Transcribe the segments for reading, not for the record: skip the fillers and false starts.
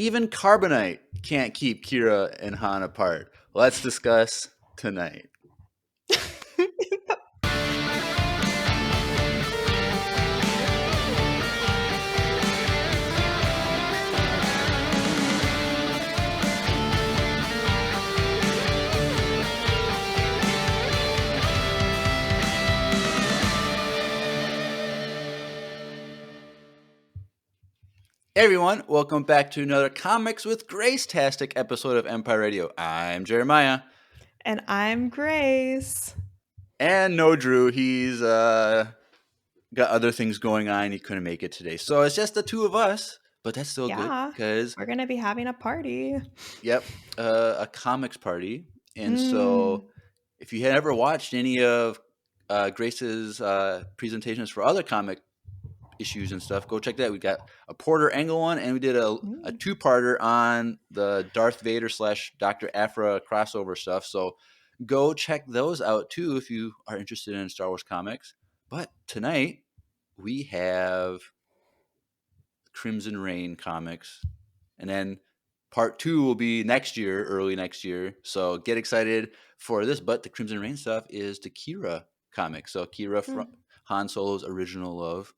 Even Carbonite can't keep Qi'ra and Han apart. Let's discuss tonight. Hey everyone, welcome back to another Comics with Grace-tastic episode of Empire Radio. I'm Jeremiah. And I'm Grace. And no Drew, he's got other things going on. He couldn't make it today. So it's just the two of us, but that's still good because we're going to be having a party. Yep, a comics party. And so if you had ever watched any of Grace's presentations for other comic issues and stuff, go check that. We got a Porter Engle one, and we did a two-parter on the Darth Vader / Dr. Aphra crossover stuff. So go check those out too if you are interested in Star Wars comics. But tonight we have Crimson Reign comics, and then part 2 will be next year, early next year. So get excited for this. But the Crimson Reign stuff is the Qi'ra comic. So Qi'ra from Han Solo's original love.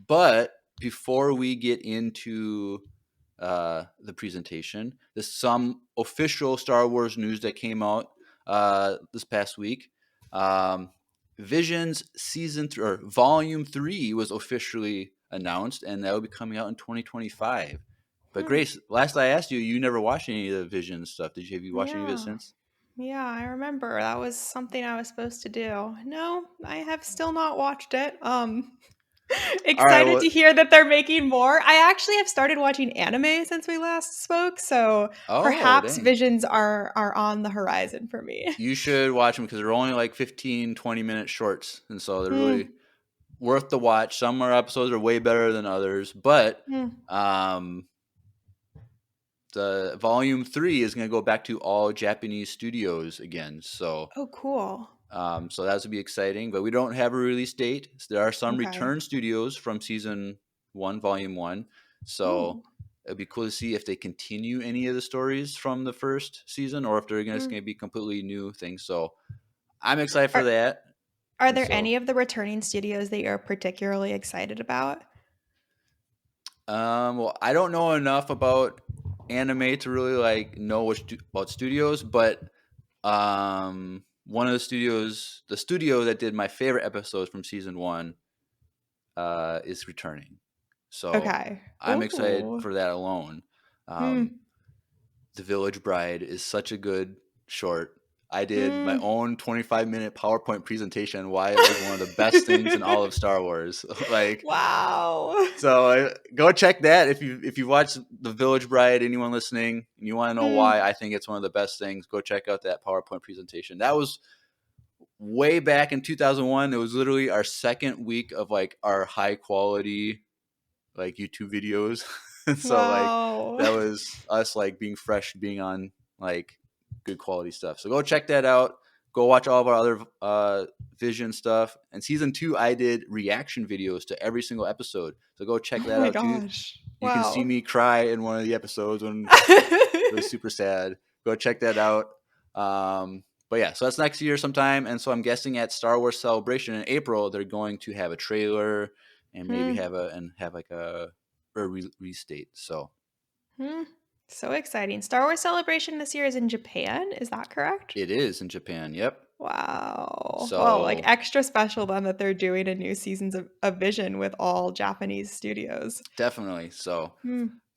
But before we get into the presentation, there's some official Star Wars news that came out this past week. Visions Volume 3 was officially announced, and that will be coming out in 2025. But Grace, last I asked you, you never watched any of the Visions stuff. Have you watched any of it since? Yeah, I remember. That was something I was supposed to do. No, I have still not watched it. Excited to hear that they're making more. I actually have started watching anime since we last spoke, so perhaps Visions are on the horizon for me. You should watch them because they're only like 15, 20-minute shorts, and so they're really worth the watch. Some episodes are way better than others, but the Volume 3 is going to go back to all Japanese studios again. So cool. So that would be exciting, but we don't have a release date. There are some return studios from Season 1, Volume 1. So it'd be cool to see if they continue any of the stories from the first season or if they're just going to be completely new things. So I'm excited for that. Are there any of the returning studios that you're particularly excited about? Well, I don't know enough about anime to really know about studios, but one of the studios, the studio that did my favorite episodes from Season 1, is returning. So I'm excited for that alone. The Village Bride is such a good short. I did my own 25-minute PowerPoint presentation why it was one of the best things in all of Star Wars. Wow. So go check that if you watch The Village Bride, anyone listening, and you want to know why I think it's one of the best things, go check out that PowerPoint presentation. That was way back in 2001. It was literally our second week of our high quality YouTube videos. So that was us being fresh, being on good quality stuff. So go check that out. Go watch all of our other Vision stuff. And Season 2, I did reaction videos to every single episode. So go check that out too. You can see me cry in one of the episodes when it was super sad. Go check that out. But yeah, so that's next year sometime. And so I'm guessing at Star Wars Celebration in April, they're going to have a trailer and maybe have a release date. So. So exciting. Star Wars Celebration this year is in Japan. Is that correct? It is in Japan. Yep. Wow. So extra special then that they're doing a new seasons of Vision with all Japanese studios. Definitely. So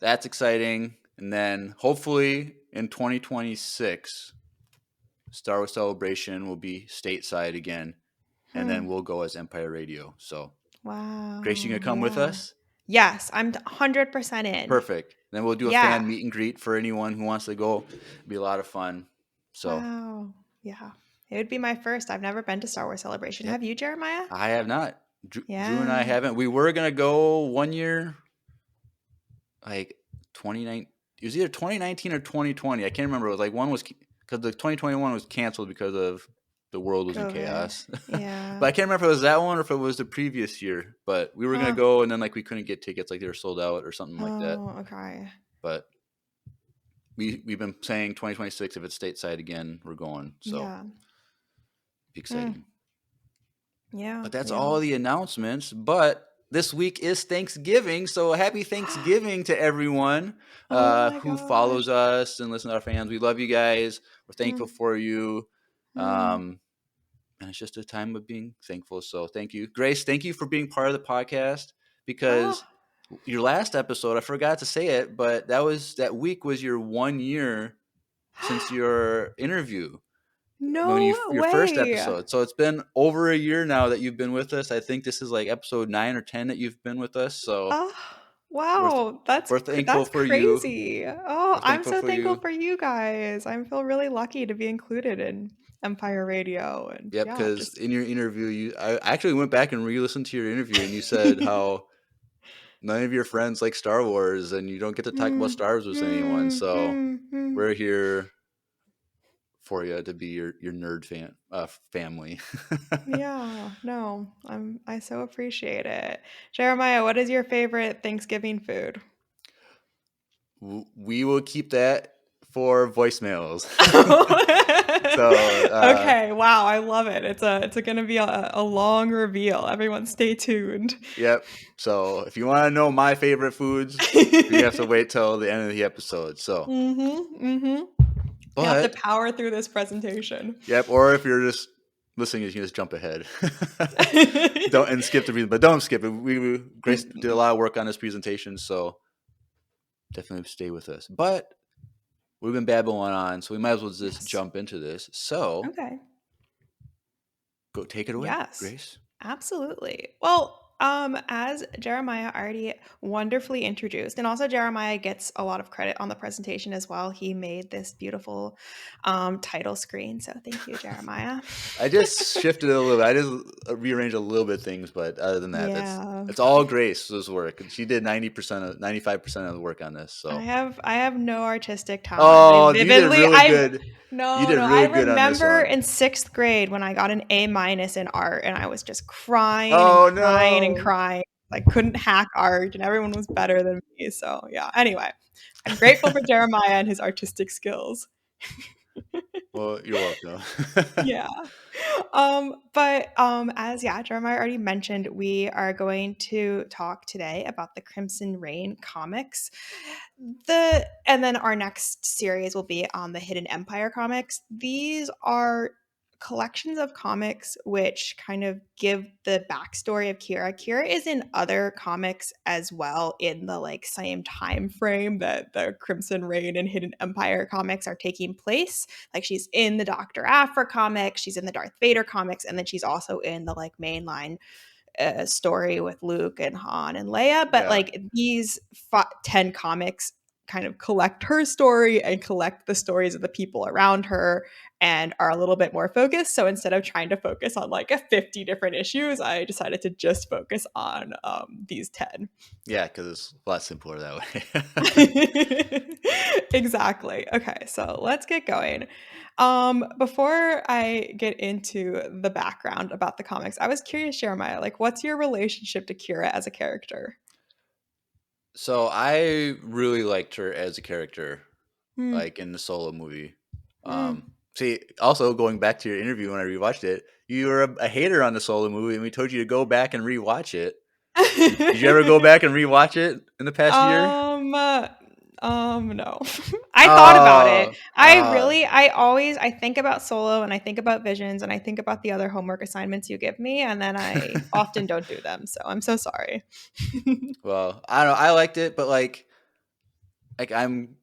that's exciting. And then hopefully in 2026, Star Wars Celebration will be stateside again. And then we'll go as Empire Radio. So Grace, you gonna come with us? Yes, I'm 100% in. Perfect. Then we'll do a fan meet and greet for anyone who wants to go. It'll be a lot of fun. So yeah, it would be my first. I've never been to Star Wars Celebration. Have you, Jeremiah? I have not. Drew and I haven't. We were gonna go one year, 2019. It was either 2019 or 2020. I can't remember. It was one was because the 2021 was canceled because of the world was in chaos. Yeah. But I can't remember if it was that one or if it was the previous year. But we were going to go, and then we couldn't get tickets. They were sold out or something like that. Oh, okay. but we've been saying 2026, if it's stateside again, we're going. So Yeah. be exciting. Yeah. But that's Yeah. all the announcements. But this week is Thanksgiving, so happy Thanksgiving to everyone Oh my who gosh. follows us and listens to our fans. We love you guys. We're thankful Mm, for you. mm. And it's just a time of being thankful. So thank you. Grace, thank you for being part of the podcast, Oh. because your last episode, I forgot to say it, but that week was your 1 year since your interview. When No your first way. episode. So it's been over a year now that you've been with us. I think this is like episode 9 or 10 that you've been with us. So Oh, we're wow. we're thankful That's for you. crazy. Oh, We're I'm thankful so for thankful you. for you guys. I feel really lucky to be included in Empire Radio, and Yep, yeah, because just in your interview, I actually went back and re-listened to your interview, and you said how none of your friends like Star Wars, and you don't get to talk about Mm, Star Wars with anyone. mm, So mm, mm. we're here for you to be your nerd family. Yeah, no, I so appreciate it. Jeremiah, what is your favorite Thanksgiving food? We will keep that for voicemails. So Okay, wow, I love it. It's gonna be a long reveal. Everyone stay tuned. yep. So if you want to know my favorite foods, you have to wait till the end of the episode. So, Mm-hmm. You have to but power through this presentation. yep. Or if you're just listening, you can just jump ahead. Don't and skip the reason, but don't skip it. Grace did a lot of work on this presentation, so definitely stay with us. But we've been babbling on, so we might as well just Yes. jump into this. So Okay. go take it away, Yes, Grace. absolutely. Well, as Jeremiah already wonderfully introduced, and also Jeremiah gets a lot of credit on the presentation as well. He made this beautiful title screen. So thank you, Jeremiah. I just shifted it a little bit. I just rearranged a little bit of things, but other than that, Yeah. it's all Grace's work. She did 95% of the work on this. So, I have no artistic talent. oh, you did really good. You did I really good on this remember one. in 6th grade when I got an A minus in art and I was just crying and Oh crying and no. crying. I couldn't hack art and everyone was better than me. So yeah. Anyway, I'm grateful for Jeremiah and his artistic skills. Well, you're welcome. Yeah. As yeah, Jeremiah already mentioned, we are going to talk today about the Crimson Reign comics. And then our next series will be on the Hidden Empire comics. These are collections of comics which kind of give the backstory of Qi'ra. Qi'ra is in other comics as well in the like same time frame that the Crimson Reign and Hidden Empire comics are taking place. Like she's in the Dr. Aphra comics, she's in the Darth Vader comics, and then she's also in the like mainline story with Luke and Han and Leia. But Yeah. like these 10 comics kind of collect her story and collect the stories of the people around her and are a little bit more focused. So instead of trying to focus on like 50 different issues, I decided to just focus on these 10. Yeah, because it's a lot simpler that way. Exactly. Okay, so let's get going. Before I get into the background about the comics, I was curious, Jeremiah, like what's your relationship to Qi'ra as a character? So I really liked her as a character, Mm. like in the Solo movie. Mm. See, also going back to your interview when I rewatched it, you were a hater on the Solo movie, and we told you to go back and rewatch it. Did you ever go back and rewatch it in the past year? No. I thought about it. Oh, I think about Solo and I think about Visions and I think about the other homework assignments you give me, and then I often don't do them. So I'm so sorry. well, I don't know. I liked it, but like I'm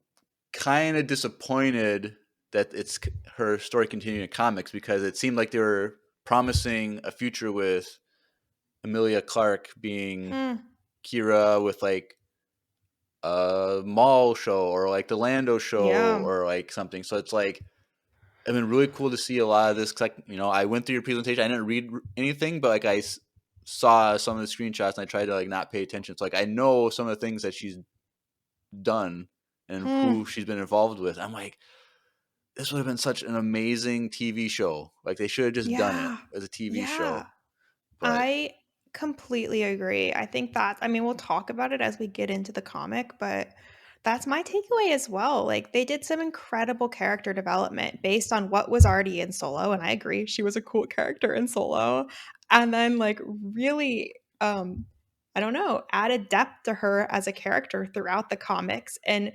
kind of disappointed that it's her story continuing in comics, because it seemed like they were promising a future with Emilia Clarke being Hmm. Qi'ra, with like a Maul show or like the Lando show Yeah. or like something. So it's like it's been really cool to see a lot of this. 'Cause, like, I went through your presentation. I didn't read anything, but like saw some of the screenshots and I tried to like not pay attention. So like I know some of the things that she's done and Hmm. who she's been involved with. I'm like, this would have been such an amazing TV show. Like they should have just done it Yeah. as a TV Yeah. show. But I completely agree. I think that, I mean, we'll talk about it as we get into the comic, but That's my takeaway as well. Like they did some incredible character development based on what was already in Solo, and I agree, she was a cool character in Solo. And then like really I don't know, added depth to her as a character throughout the comics and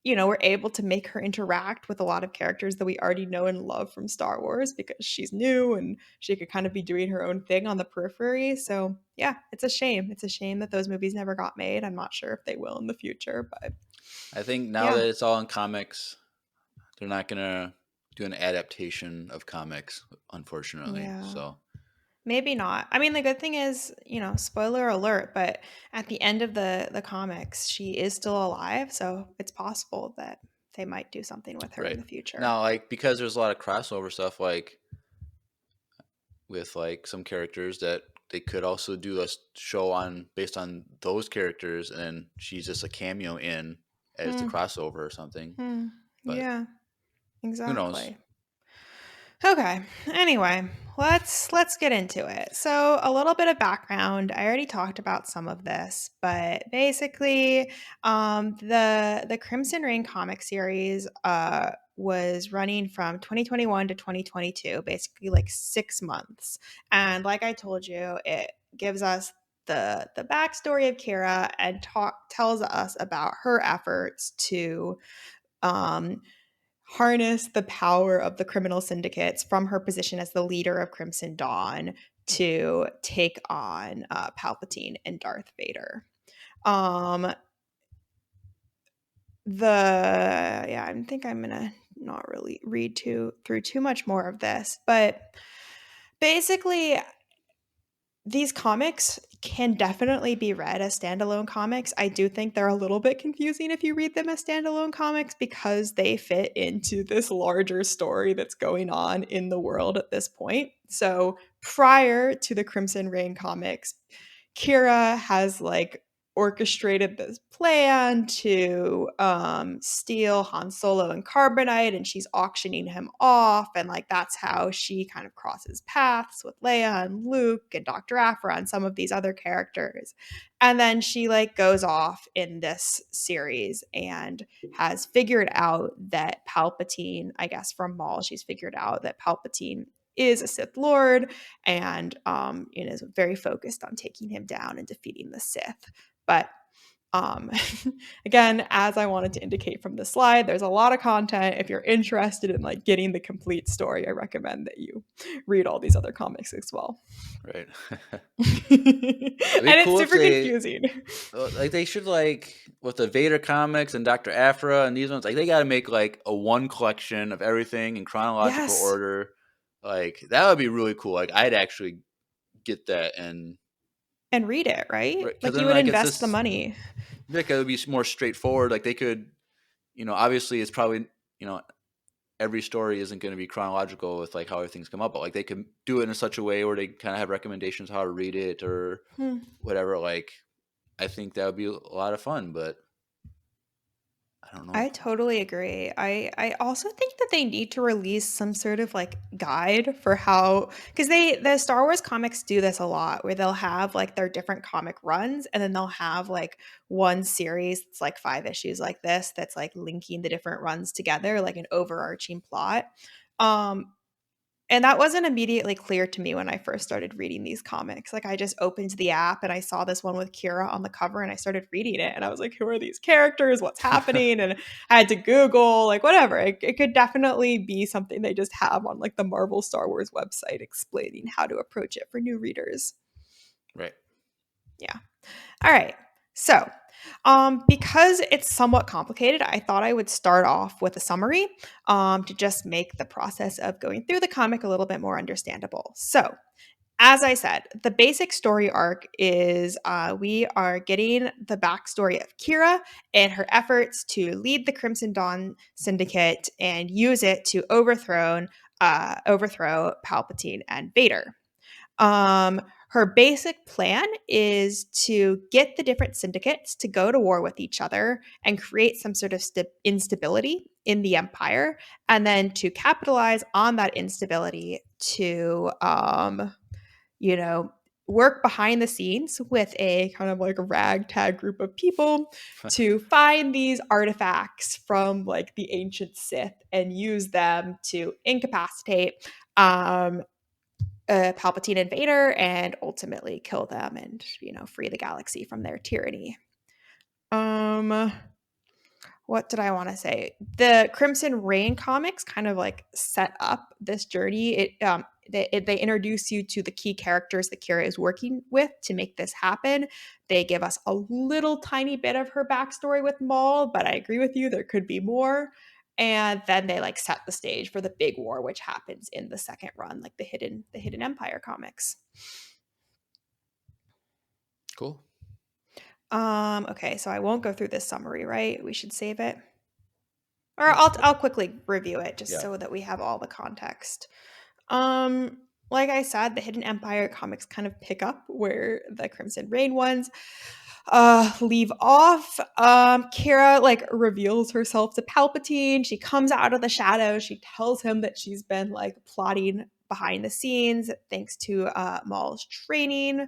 we're able to make her interact with a lot of characters that we already know and love from Star Wars because she's new and she could kind of be doing her own thing on the periphery. So, yeah, it's a shame. It's a shame that those movies never got made. I'm not sure if they will in the future, but I think now yeah. that it's all in comics, they're not gonna do an adaptation of comics, unfortunately. Yeah. So Maybe not. I mean, the good thing is, spoiler alert, but at the end of the comics, she is still alive, so it's possible that they might do something with her in right the future. now, like because there's a lot of crossover stuff, like with like some characters that they could also do a show on based on those characters, and she's just a cameo in as the Hmm. crossover or something. Hmm. But Yeah, who knows? exactly. Okay. Anyway, let's get into it. So, a little bit of background. I already talked about some of this, but basically, the Crimson Reign comic series was running from 2021 to 2022, basically like 6 months. And like I told you, it gives us the backstory of Qi'ra and tells us about her efforts to um, harness the power of the criminal syndicates from her position as the leader of Crimson Dawn to take on Palpatine and Darth Vader. Um, I think I'm gonna not really read through too much more of this, but basically these comics can definitely be read as standalone comics. I do think they're a little bit confusing if you read them as standalone comics because they fit into this larger story that's going on in the world at this point. So, prior to the Crimson Reign comics, Qi'ra has like orchestrated this plan to steal Han Solo and Carbonite, and she's auctioning him off, and like that's how she kind of crosses paths with Leia and Luke and Dr. Aphra and some of these other characters. And then she like goes off in this series and has figured out that Palpatine, I guess from Maul, she's figured out that Palpatine is a Sith Lord and is very focused on taking him down and defeating the Sith. But um, again, as I wanted to indicate from the slide, there's a lot of content. If you're interested in like getting the complete story, I recommend that you read all these other comics as well. Right. And It'd be it's cool if super they confusing. like they should like with the Vader comics and Dr. Aphra and these ones, like they got to make like a one collection of everything in chronological Yes. order. Like that would be really cool. Like I'd actually get that and And read it, right? because Like you then would like it's invest the just money. like it would be more straightforward. Like they could, obviously it's probably every story isn't going to be chronological with like how everything's come up, but like they can do it in such a way where they kind of have recommendations how to read it or Hmm. whatever. Like I think that would be a lot of fun, but I don't know. I totally agree. I also think that they need to release some sort of like guide for how because the Star Wars comics do this a lot where they'll have like their different comic runs and then they'll have like one series that's like 5 issues like this that's like linking the different runs together like an overarching plot. Um and that wasn't immediately clear to me when I first started reading these comics. Like I just opened the app and I saw this one with Qi'ra on the cover and I started reading it and I was like, who are these characters? What's happening? And I had to Google, like whatever. It could definitely be something they just have on like the Marvel Star Wars website explaining how to approach it for new readers. Right. Yeah. All right. So, because it's somewhat complicated, I thought I would start off with a summary to just make the process of going through the comic a little bit more understandable. So, as I said, the basic story arc is we are getting the backstory of Qi'ra and her efforts to lead the Crimson Dawn Syndicate and use it to overthrow Palpatine and Vader. Her basic plan is to get the different syndicates to go to war with each other and create some sort of instability in the empire, and then to capitalize on that instability to, you know, work behind the scenes with a kind of like a ragtag group of people to find these artifacts from like the ancient Sith and use them to incapacitate Palpatine and Vader and ultimately kill them and, free the galaxy from their tyranny. What did I want to say? The Crimson Reign comics kind of like set up this journey. They introduce you to the key characters that Qi'ra is working with to make this happen. They give us a little tiny bit of her backstory with Maul, but I agree with you, there could be more. And then they like set the stage for the big war, which happens in the second run, like the Hidden Empire comics. Cool. Okay, so I won't go through this summary, right? We should save it. Or I'll quickly review it just so that we have all the context. Like I said, the Hidden Empire comics kind of pick up where the Crimson Reign ones leave off. Qi'ra like reveals herself to Palpatine. She comes out of the shadows. She tells him that she's been like plotting behind the scenes thanks to Maul's training.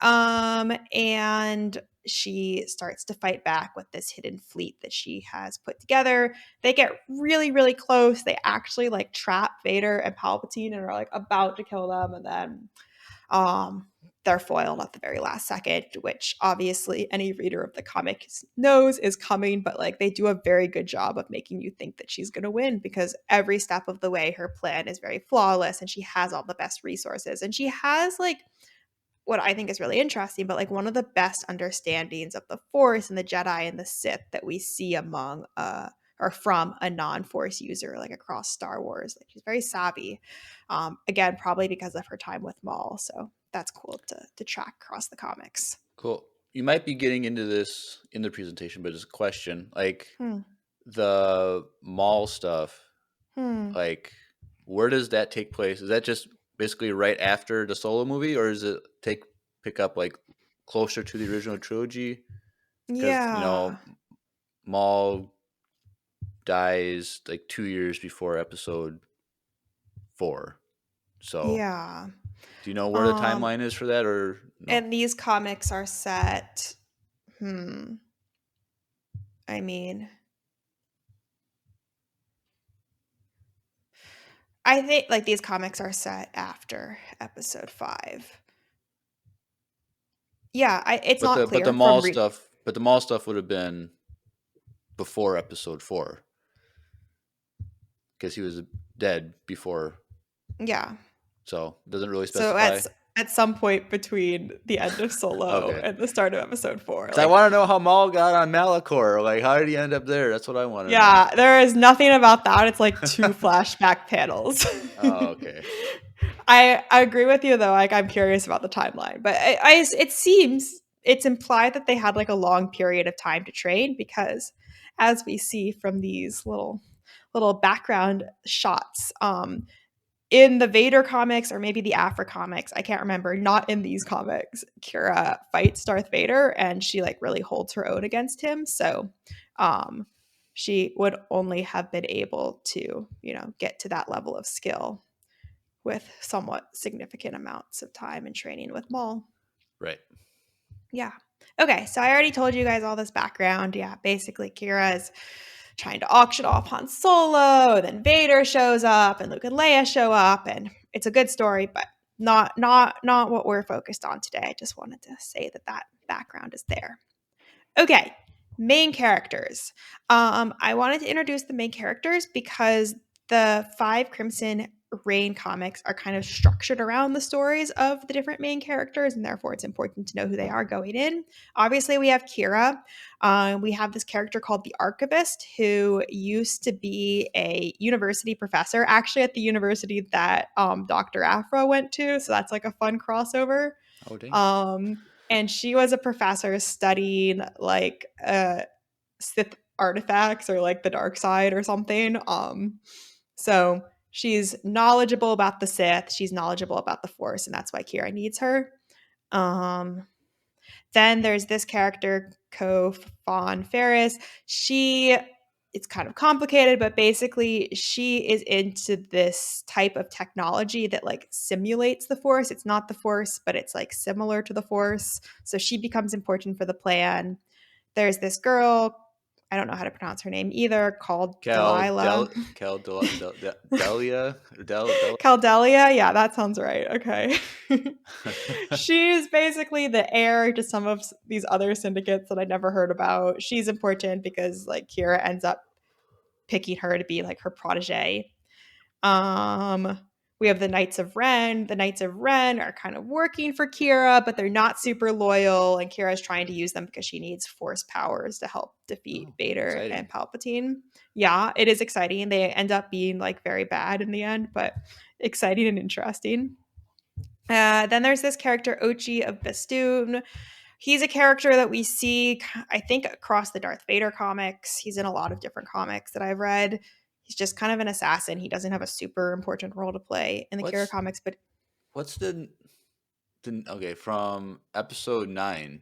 And she starts to fight back with this hidden fleet that she has put together. They get really, really close. They actually like trap Vader and Palpatine and are like about to kill them. And then they're foiled at the very last second, which obviously any reader of the comic knows is coming, but like they do a very good job of making you think that she's going to win because every step of the way her plan is very flawless and she has all the best resources and she has like what I think is really interesting, but like one of the best understandings of the Force and the Jedi and the Sith that we see among or from a non-Force user like across Star Wars. Like she's very savvy. Again, probably because of her time with Maul. So that's cool to track across the comics. Cool. You might be getting into this in the presentation, but it's a question. Like the Maul stuff, like where does that take place? Is that just basically right after the Solo movie, or does it pick up like closer to the original trilogy? Because Maul dies like 2 years before Episode 4. So yeah, do you know where the timeline is for that, or no? And these comics are set. I mean, I think like these comics are set after Episode 5. Yeah, it's not clear. But the Maul stuff would have been before Episode 4 because he was dead before. Yeah. So it doesn't really specify. So at some point between the end of Solo and the start of Episode 4. Like, I want to know how Maul got on Malachor. Like, how did he end up there? That's what I want to know. Yeah, there is nothing about that. It's like 2 flashback panels. Oh, okay. I agree with you though. Like I'm curious about the timeline, but it seems it's implied that they had like a long period of time to train because, as we see from these little background shots, in the Vader comics or maybe the Afra comics, I can't remember, not in these comics, Qi'ra fights Darth Vader and she like really holds her own against him. So she would only have been able to, get to that level of skill with somewhat significant amounts of time and training with Maul. Right. Yeah. Okay, so I already told you guys all this background. Yeah, basically Qi'ra is trying to auction off Han Solo, then Vader shows up, and Luke and Leia show up, and it's a good story, but not what we're focused on today. I just wanted to say that background is there. Okay, main characters. I wanted to introduce the main characters because the 5 Crimson Reign comics are kind of structured around the stories of the different main characters, and therefore it's important to know who they are going in. Obviously, we have Qi'ra. We have this character called the Archivist, who used to be a university professor, actually at the university that Dr. Afra went to. So that's like a fun crossover. Oh, dang. And she was a professor studying like Sith artifacts or like the dark side or something. So she's knowledgeable about the Sith. She's knowledgeable about the Force, and that's why Qi'ra needs her. Then there's this character, Ko Fawn Ferris. She it's kind of complicated, but basically she is into this type of technology that like simulates the Force. It's not the Force, but it's like similar to the Force. So she becomes important for the plan. There's this girl, I don't know how to pronounce her name either, called Delilah. Delia Del. Caldelia? Yeah, that sounds right. Okay. She's basically the heir to some of these other syndicates that I never heard about. She's important because like Qi'ra ends up picking her to be like her protege. Um, we have the Knights of Ren. The Knights of Ren are kind of working for Qi'ra, but they're not super loyal, and Qi'ra is trying to use them because she needs Force powers to help defeat Oh, Vader and exciting! Palpatine. Yeah, it is exciting. They end up being like very bad in the end, but exciting and interesting. Then there's this character Ochi of Bastoon. He's a character that we see, I think, across the Darth Vader comics. He's in a lot of different comics that I've read. He's just kind of an assassin. He doesn't have a super important role to play in the Qi'ra What's comics, but what's the okay from episode 9? What's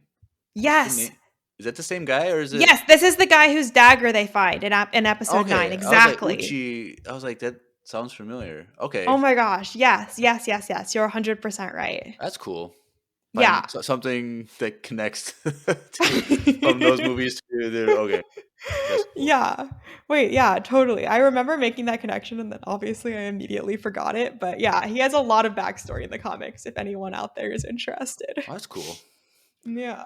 the yes, name? Is that the same guy or is it? yes, this is the guy whose dagger they find in episode 9. Okay, I was like Exactly. Uchi. I was like that sounds familiar. Oh Okay, my gosh. Yes, yes, yes, yes. You're 100% right. that's cool. Find Yeah. something that connects from those movies to the. Okay, that's cool. Yeah. Wait, yeah, totally. I remember making that connection and then obviously I immediately forgot it. But yeah, he has a lot of backstory in the comics if anyone out there is interested. Oh, that's cool. Yeah.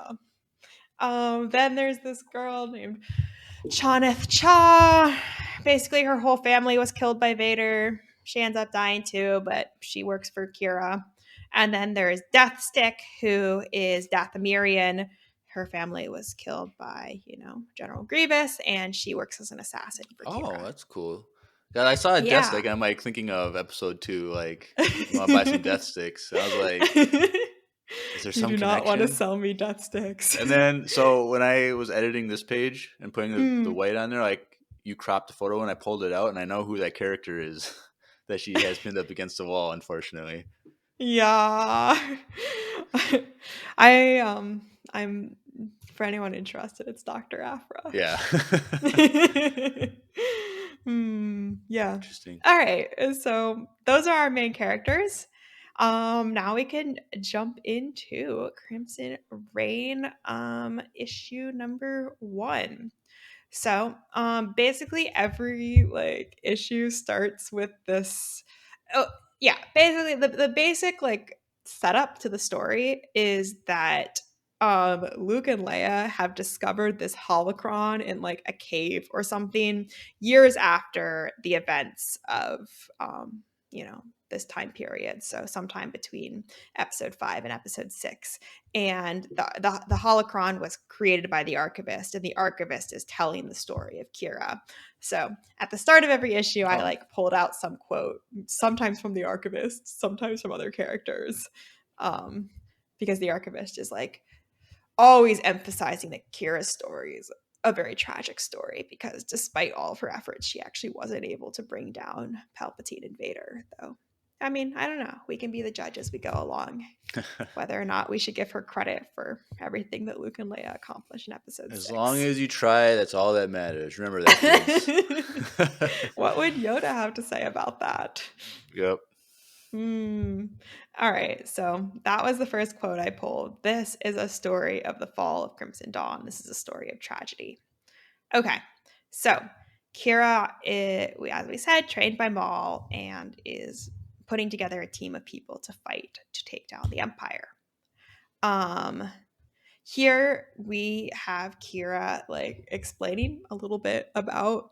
Then there's this girl named Chaneth Cha. Basically, her whole family was killed by Vader. She ends up dying too, but she works for Qi'ra. And then there's Deathstick, who is Dathomirian. Her family was killed by, General Grievous, and she works as an assassin for Oh, Qi'ra. that's cool. Yeah, I saw a death Yeah. stick and I'm like thinking of episode 2. Like, you want to buy some death sticks? And I was like, is there You some do not want to connection? sell me death sticks. And then, so when I was editing this page and putting the Mm. white on there, like you cropped the photo and I pulled it out, and I know who that character is that she has pinned up against the wall. Unfortunately, Yeah. I'm for anyone interested, it's Dr. Afra. yeah. Yeah. Interesting. All right. So those are our main characters. Now we can jump into Crimson Reign issue number 1. So, basically every like issue starts with this. Oh, yeah. Basically, the basic like setup to the story is that Luke and Leia have discovered this holocron in like a cave or something years after the events of you know this time period. So sometime between episode 5 and episode 6, and the holocron was created by the archivist, and the archivist is telling the story of Qi'ra. So at the start of every issue I Oh, like pulled out some quote, sometimes from the archivist, sometimes from other characters, um, because the archivist is like always emphasizing that Kira's story is a very tragic story, because despite all of her efforts, she actually wasn't able to bring down Palpatine and Vader. Though, I mean, I don't know. We can be the judge as we go along, whether or not we should give her credit for everything that Luke and Leia accomplished in episode as long 6. as you try, that's all that matters. Remember that, kids. What would Yoda have to say about that? Yep. Hmm. All right. So that was the first quote I pulled. This is a story of the fall of Crimson Dawn. This is a story of tragedy. Okay. So Kira, as we said, trained by Maul and is putting together a team of people to fight to take down the Empire. Um, Here we have Kira like explaining a little bit about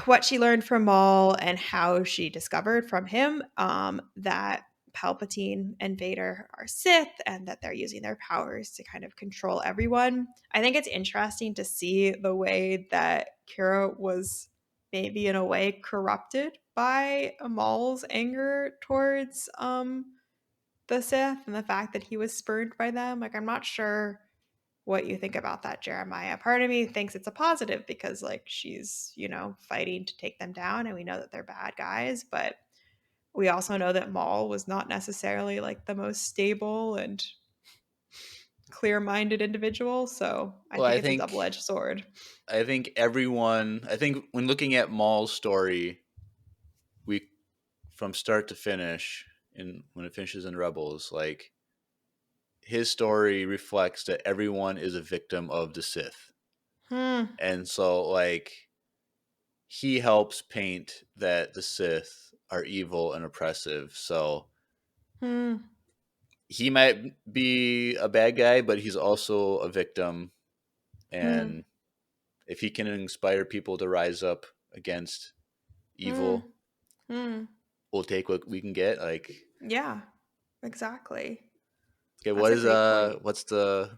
what she learned from Maul and how she discovered from him that Palpatine and Vader are Sith and that they're using their powers to kind of control everyone. I think it's interesting to see the way that Kira was maybe in a way corrupted by Maul's anger towards the Sith and the fact that he was spurned by them. Like, I'm not sure what you think about that, Jeremiah. Part of me thinks it's a positive because, like, she's, fighting to take them down, and we know that they're bad guys, but we also know that Maul was not necessarily like the most stable and clear-minded individual, so I Well, think it's a double-edged sword. I think everyone. I think when looking at Maul's story, we from start to finish, and when it finishes in Rebels, like his story reflects that everyone is a victim of the Sith, Hmm. and so like he helps paint that the Sith are evil and oppressive. So Hmm. he might be a bad guy, but he's also a victim. Hmm. And if he can inspire people to rise up against Hmm. evil, Hmm. we'll take what we can get. Like, Yeah, exactly. okay, That's a great point. what's the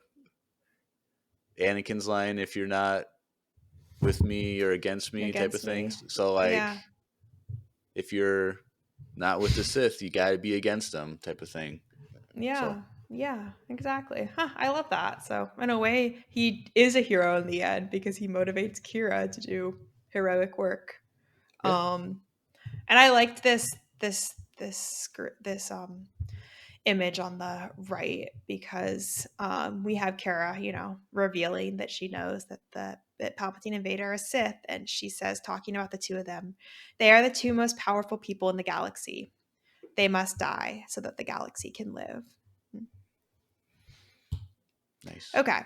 Anakin's line? If you're not with me or against me, type of Against me. things. So like, Yeah. if you're not with the Sith, you got to be against them, type of thing. So Yeah. Yeah, exactly. Huh, I love that. So, in a way, he is a hero in the end because he motivates Qi'ra to do heroic work. yeah. Um and I liked this image on the right because we have Kara, revealing that she knows that Palpatine and Vader are Sith, and she says, talking about the two of them, they are the two most powerful people in the galaxy. They must die so that the galaxy can live. Nice. Okay.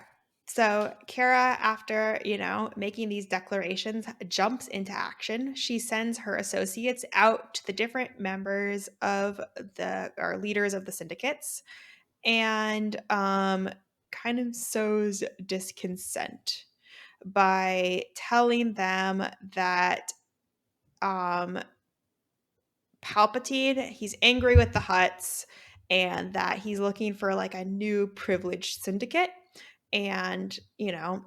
So Kara, after, making these declarations, jumps into action. She sends her associates out to the different members of or leaders of the syndicates and kind of sows discontent by telling them that um, Palpatine, he's angry with the Hutts and that he's looking for like a new privileged syndicate. And,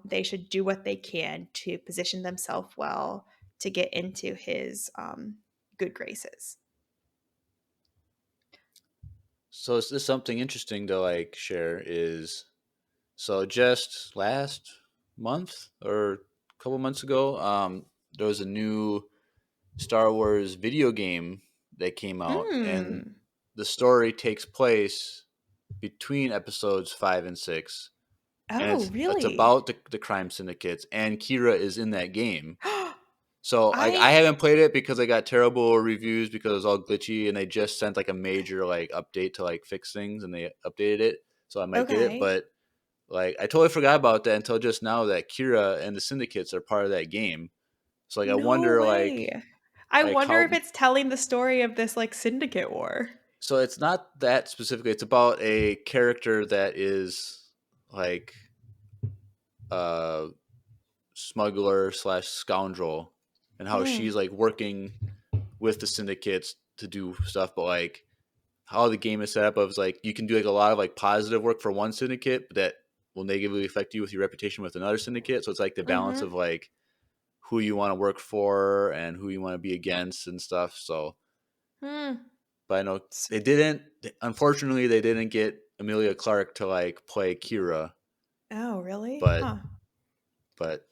they should do what they can to position themselves well to get into his good graces. So is this something interesting to like share? Is so just last month or a couple months ago, there was a new Star Wars video game that came out, and Hmm. the story takes place between episodes 5 and 6, and Oh, it's really? about the crime syndicates, and Kira is in that game. So like I I haven't played it because I got terrible reviews because it was all glitchy, and they just sent like a major like update to like fix things, and they updated it, so I might get it. okay. But like I totally forgot about that until just now that Kira and the syndicates are part of that game. So like I No wonder way. I like wonder how. if it's telling the story of this like syndicate war. So it's not that specifically. It's about a character that is like a smuggler slash scoundrel, and how Hmm. she's like working with the syndicates to do stuff. But like how the game is set up, of like you can do like a lot of like positive work for one syndicate, but that will negatively affect you with your reputation with another syndicate. So it's like the balance Mm-hmm. of like who you want to work for and who you want to be against and stuff. So, Hmm. but I know they didn't. Unfortunately, they didn't get Amelia Clark to like play Kira, Oh, really? but Huh. but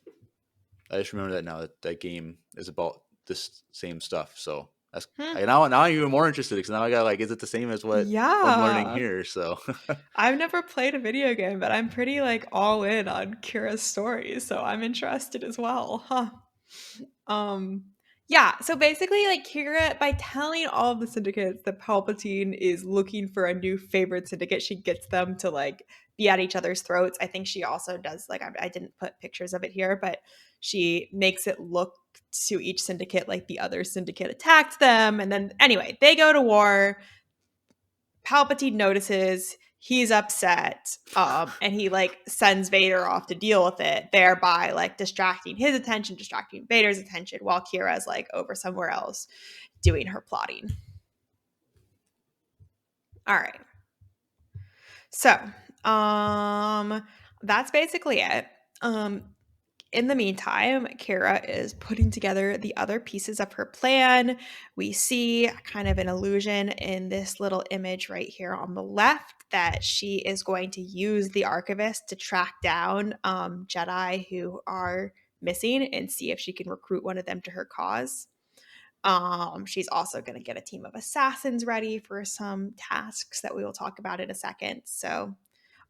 I just remember that now that that game is about this same stuff. So that's Hmm. now I'm even more interested because now I got like, is it the same as what I'm learning Yeah. here? So I've never played a video game, but I'm pretty like all in on Kira's story, so I'm interested as well. Huh. Um, yeah, so basically, like Kira, by telling all of the syndicates that Palpatine is looking for a new favorite syndicate, she gets them to like be at each other's throats. I think she also does like I didn't put pictures of it here, but she makes it look to each syndicate like the other syndicate attacked them, and then anyway, they go to war. Palpatine notices, he's upset, and he like sends Vader off to deal with it, thereby like distracting his attention, distracting Vader's attention, while Kira's like over somewhere else doing her plotting. All right. So, um, that's basically it. Um, in the meantime, Kara is putting together the other pieces of her plan. We see kind of an illusion in this little image right here on the left that she is going to use the archivist to track down Jedi who are missing and see if she can recruit one of them to her cause. She's also going to get a team of assassins ready for some tasks that we will talk about in a second. So,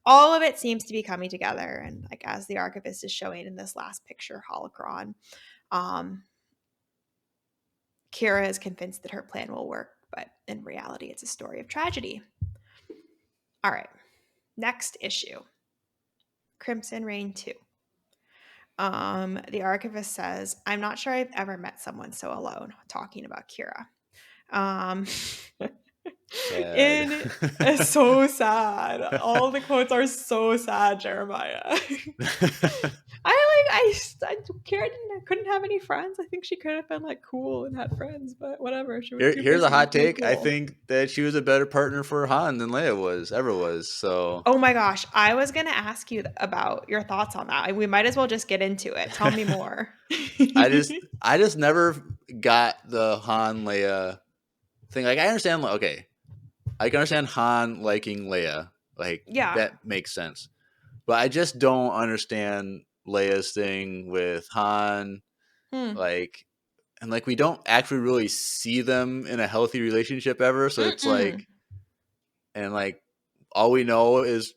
all of it seems to be coming together. And like as the archivist is showing in this last picture holocron, um, Qi'ra is convinced that her plan will work, but in reality, it's a story of tragedy. All right, next issue, Crimson Reign 2. The archivist says, I'm not sure I've ever met someone so alone, talking about Qi'ra. Um, Sad. in It's so sad. All the quotes are so sad, Jeremiah. Kara couldn't have any friends. I think she could have been like cool and had friends, but whatever. She was too Here's a busy hot being take. I cool. think that she was a better partner for Han than Leia ever was. So Oh my gosh, I was gonna ask you about your thoughts on that. We might as well just get into it. Tell me more. I just never got the Han Leia thing. Like I understand. Okay, I can understand Han liking Leia. Like Yeah. that makes sense. But I just don't understand Leia's thing with Han. Hmm. Like, and like we don't actually really see them in a healthy relationship ever. So it's Mm-mm. like, and like all we know is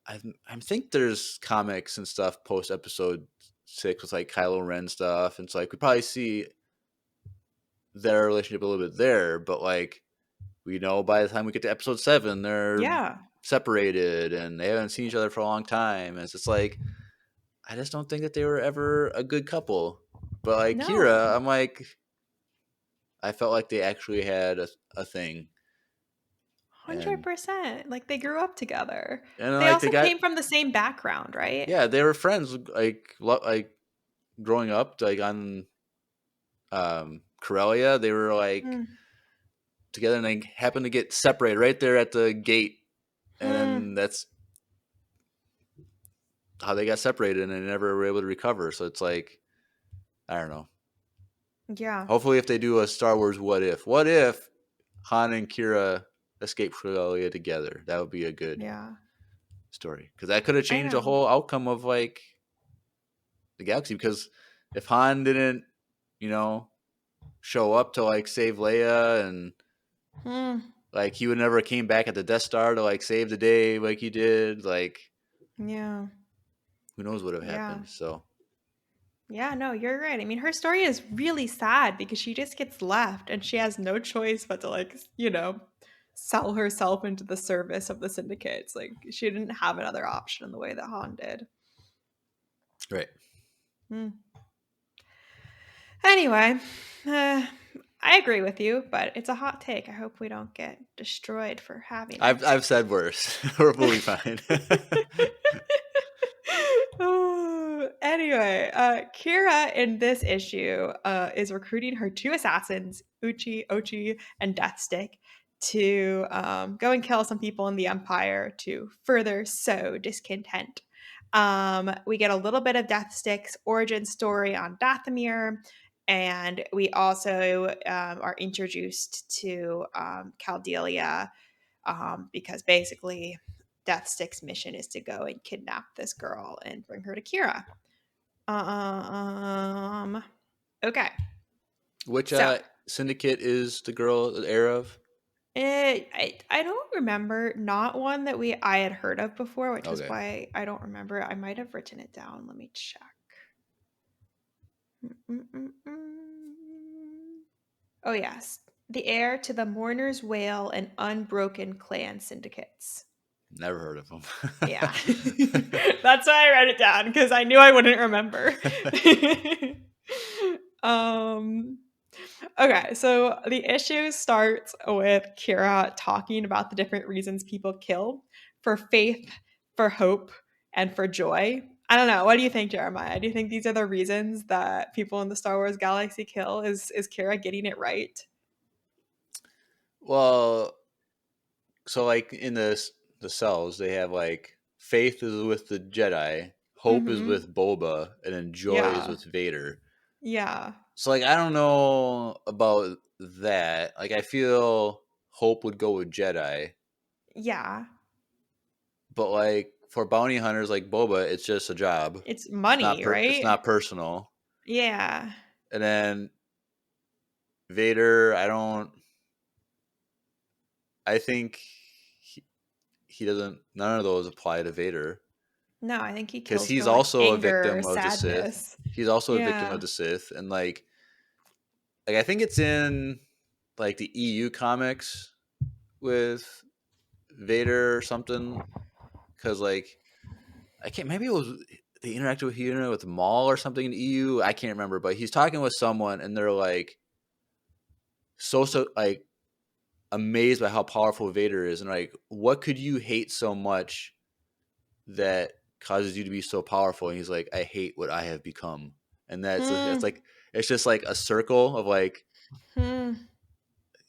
I think there's comics and stuff post episode 6 with like Kylo Ren stuff. And it's like we probably see their relationship a little bit there, but like we know by the time we get to episode 7, they're Yeah. separated and they haven't seen each other for a long time. And it's just like I just don't think that they were ever a good couple. But like No. Qi'ra, I'm like I felt like they actually had a thing. And 100%. Like they grew up together. and They like they also got came from the same background, right? yeah, they were friends like growing up like on Corellia, they were like Hmm. together and they happened to get separated right there at the gate. Hmm. And that's how they got separated and they never were able to recover. So it's like, I don't know. Yeah. Hopefully, if they do a Star Wars what if Han and Qi'ra escape Corellia together? That would be a good Yeah. story because that could have I changed the know. whole outcome of like the galaxy. Because if Han didn't, you know, show up to like save Leia and Hmm. like he would never came back at the Death Star to like save the day like he did, like Yeah. who knows what would have Yeah. happened. So Yeah, no, you're right. I mean, her story is really sad because she just gets left and she has no choice but to, like, sell herself into the service of the syndicates. Like, she didn't have another option in the way that Han did. right. Hmm. Anyway, I agree with you, but it's a hot take. I hope we don't get destroyed for having it. I've said worse. We'll be fine. Anyway, Kira in this issue is recruiting her two assassins, Uchi, Ochi, and Deathstick, to go and kill some people in the Empire to further sow discontent. We get a little bit of Deathstick's origin story on Dathomir, and we also are introduced to Caldelia because basically Deathstick's mission is to go and kidnap this girl and bring her to Qi'ra. Okay, Which so syndicate is the girl the heir of? I don't remember, not one that I had heard of before, which is Okay. why I don't remember. I might have written it down. Let me check. Oh yes, the heir to the Mourner's Wail and Unbroken clan syndicates. Never heard of Yeah. them. That's why I wrote it down because I knew I wouldn't remember. um okay, so the issue starts with Qi'ra talking about the different reasons people kill for faith, for hope, and for joy. I don't know. What do you think, Jeremiah? Do you think these are the reasons that people in the Star Wars galaxy kill? Is Qi'ra getting it right? Well, so like in the cells, they have like faith is with the Jedi, hope is Mm-hmm. with Boba, and then joy is Yeah. with Vader. Yeah. So like I don't know about that. Like I feel hope would go with Jedi, Yeah. but like for bounty hunters like Boba, it's just a job. It's It's not money, it's right? not personal. Yeah. And then Vader, I think he doesn't. None of those apply to Vader No, I think he because kills for he's like also a anger or victim of the Sith. sadness. He's also a victim of Yeah. the Sith, and like I think it's in like the EU comics with Vader or something because like I can't. Maybe it was they interacted with Maul or something in the EU. I can't remember, but he's talking with someone, and they're like so like amazed by how powerful Vader is, and like, what could you hate so much that causes you to be so powerful? And he's like, I hate what I have become, and that's Hmm. like it's just like a circle of like Hmm.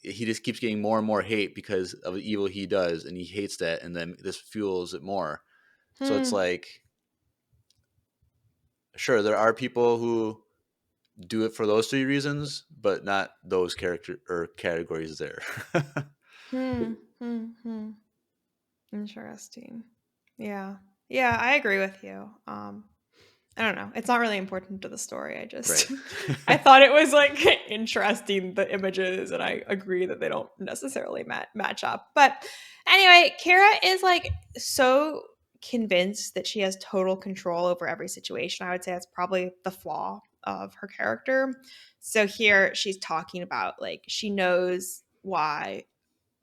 he just keeps getting more and more hate because of the evil he does, and he hates that, and then this fuels it more. So it's Hmm. like, sure, there are people who do it for those three reasons, but not those character or categories there. Hmm. Hmm. Hmm. Interesting. Yeah. Yeah, I agree with you. I don't know. It's not really important to the story. I Right. just I thought it was like interesting the images, and I agree that they don't necessarily match up. But anyway, Kara is like so convinced that she has total control over every situation. I would say that's probably the flaw of her character. So here she's talking about like she knows why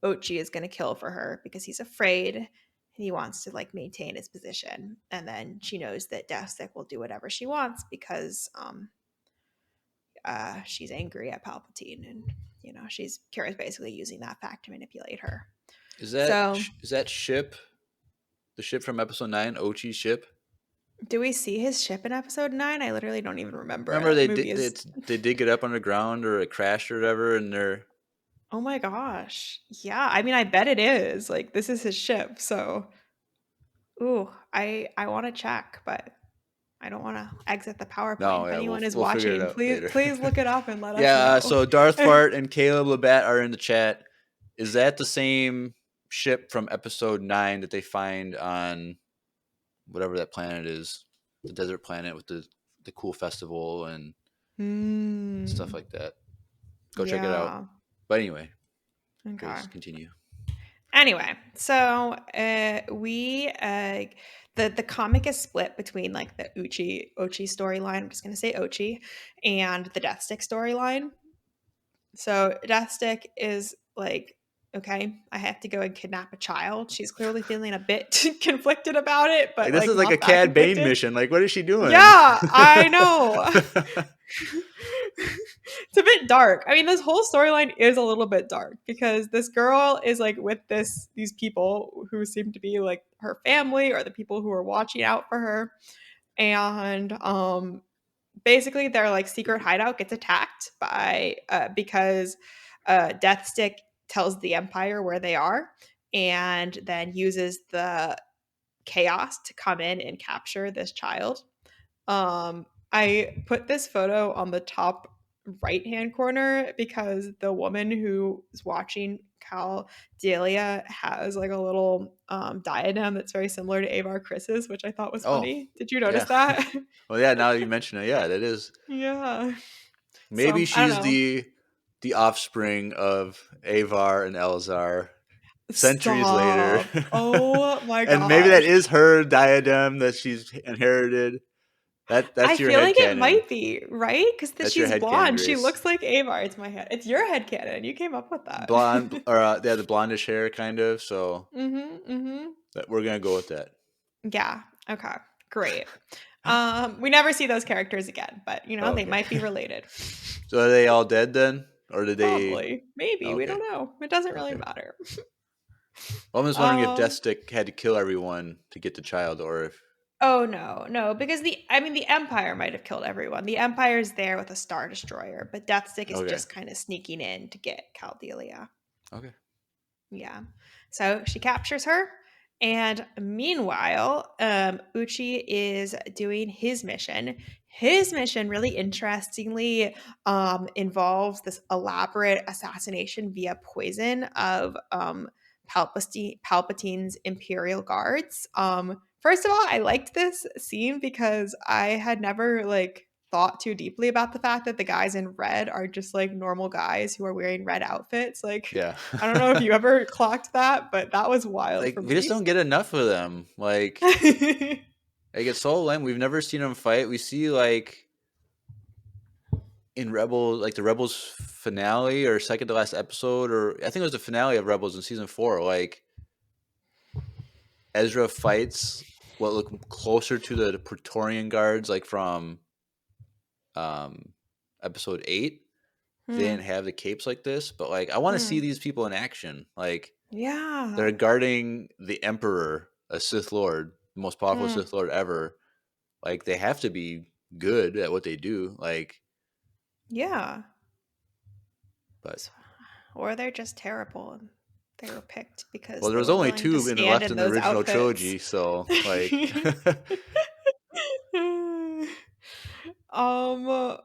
Ochi is going to kill for her because he's afraid and he wants to like maintain his position. And then she knows that Deathstick will do whatever she wants because she's angry at Palpatine, and she's Kira's basically using that fact to manipulate her. Is So, that ship the ship from Episode 9, Ochi's ship? do we see his ship in Episode 9? I literally don't even remember Remember it. The they movie did is. they did get up underground or it crashed or whatever, and they're Oh my gosh. Yeah, I mean, I bet it is. Like, this is his ship. So, ooh, I want to check, but I don't want to exit the PowerPoint. no, If yeah, anyone is we'll figure it watching, out please later. please look it up and let us Yeah, know. so Darth Fart and Caleb Labatt are in the chat. Is that the same ship from Episode 9 that they find on whatever that planet is, the desert planet with the cool festival and stuff Hmm. like that? Go check it out. Yeah. But anyway, Okay. Grace, continue. Anyway, so we the comic is split between like the Ochi storyline. I'm just gonna say Ochi, and the Deathstick storyline. So Deathstick is like, okay, I have to go and kidnap a child. She's clearly feeling a bit conflicted about it, Like, but this like is like a not that Cad Bane conflicted. mission. Like, what is she doing? Yeah, I know. It's a bit dark. I mean, this whole storyline is a little bit dark because this girl is like with these people who seem to be like her family or the people who are watching out for her. And basically their like secret hideout gets attacked by because Deathstick tells the Empire where they are and then uses the chaos to come in and capture this child. I put this photo on the top right hand corner because the woman who is watching Cal Delia has like a little diadem that's very similar to Avar Chris's, which I thought was Oh, funny. Did you notice yeah. that? Well, yeah. Now that you mention it, yeah, that is. Yeah. Maybe So I don't she's know. the offspring of Avar and Elzar centuries later, Stop. Oh my and maybe that gosh. is her diadem that she's inherited. I That's your feel head like it canon. might be, right? Because That's your she's head canon, blonde. She Grace. looks like Avar. It's my head. It's your head canon. You came up with that. Blonde, or they have the blondish hair, kind of. So Mm-hmm. Mm-hmm. we're gonna go with that. Yeah. Okay. Great. We never see those characters again, but Oh, they okay. might be related. So are they all dead then, or did they? Probably. Maybe. We Okay, don't know. It doesn't really okay. matter. Well, I'm just wondering if Um. Deathstick had to kill everyone to get the child, or if Oh no, no, because the Empire might have killed everyone. The Empire's there with a Star Destroyer, but Deathstick is okay, just kind of sneaking in to get Caldelia. okay. Yeah. So she captures her. And meanwhile, Uchi is doing his mission. His mission, really interestingly, involves this elaborate assassination via poison of Palpatine's Imperial guards. First of all, I liked this scene because I had never like thought too deeply about the fact that the guys in red are just like normal guys who are wearing red outfits. Like, Yeah. I don't know if you ever clocked that, but that was wild Like for we just me. don't get enough of them. Like they get so lame. We've never seen them fight. We see like in Rebels, like the Rebels finale or second to last episode, or I think it was the finale of Rebels in season 4. Like Ezra fights what look closer to the Praetorian guards, like from um, episode 8. They Hmm. didn't have the capes like this, but like I want to see Hmm. these people in action. Like Yeah. they're guarding the Emperor, a Sith Lord, the most powerful Hmm. Sith Lord ever. Like they have to be good at what they do. Like, Yeah. but S- Or they're just terrible and they were picked because well, there they was were only willing to 2 in the stand left in in the those original outfits. trilogy, so like, um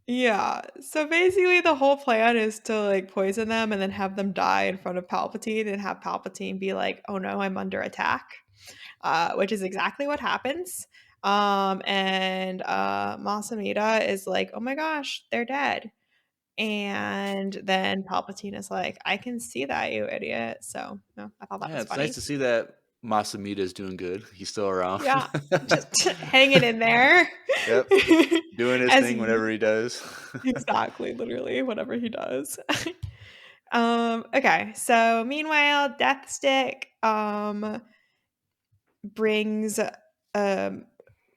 Yeah. So basically the whole plan is to like poison them and then have them die in front of Palpatine and have Palpatine be like, "Oh no, I'm under attack." Which is exactly what happens. And Masamita is like, "Oh my gosh, they're dead." And then Palpatine is like, "I can see that, you idiot." So, no, I thought that yeah, was it's nice funny. to see that Masamita is doing good. He's still around. Yeah, just hanging in there. Yep, doing his As thing he whenever he does. exactly, literally, whatever he does. Okay, so meanwhile, Deathstick brings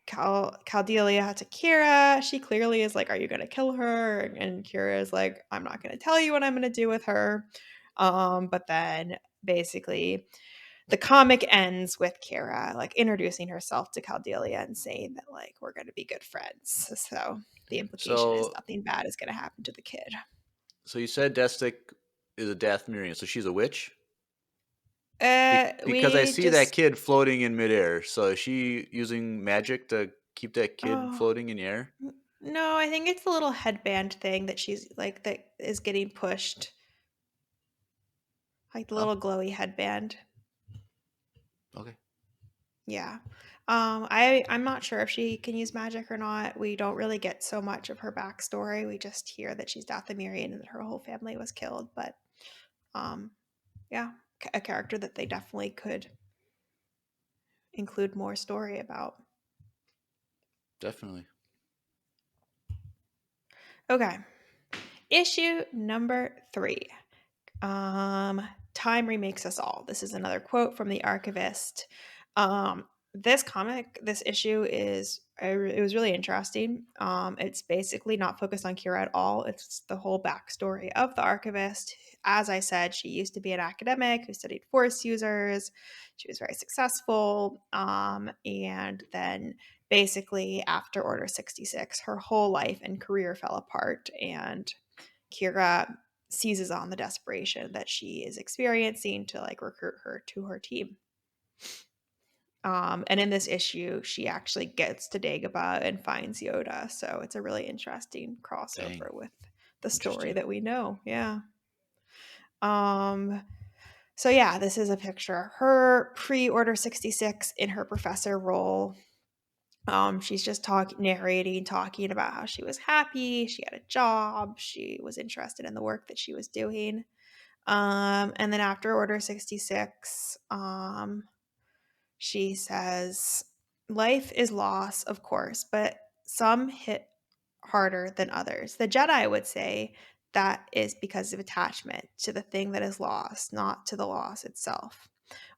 Caldelia to Qi'ra. She clearly is like, "Are you gonna kill her?" And Qi'ra is like, "I'm not gonna tell you what I'm gonna do with her." But then basically the comic ends with Qi'ra like introducing herself to Caldelia and saying that like we're gonna be good friends. So the implication is so, nothing bad is gonna happen to the kid. so you said Destic is a Dathomirian, so she's a witch. Because I We see that just kid floating in midair. So is she using magic to keep that kid oh floating in the air? no, I think it's the little headband thing that she's like that is getting pushed, like the Oh, little glowy headband. okay. Yeah. I'm not sure if she can use magic or not. We don't really get so much of her backstory. We just hear that she's Dathomirian and that her whole family was killed. But um, yeah, a character that they definitely could include more story about. Definitely. Okay, issue number 3. Um, Time remakes us all. This is another quote from the archivist. This comic, this issue it was really interesting. It's basically not focused on Kira at all. It's the whole backstory of the archivist. As I said, she used to be an academic who studied force users. She was very successful. And then basically after Order 66, her whole life and career fell apart. And Kira seizes on the desperation that she is experiencing to like recruit her to her team. And in this issue, she actually gets to Dagobah and finds Yoda. So it's a really interesting Dang. crossover with the story Interesting. that we know. Yeah. Um, so yeah, this is a picture of her pre-Order 66 in her professor role. She's just narrating, talking about how she was happy, she had a job, she was interested in the work that she was doing. And then after Order 66, she says, "Life is loss, of course, but some hit harder than others. The Jedi would say that is because of attachment to the thing that is lost, not to the loss itself.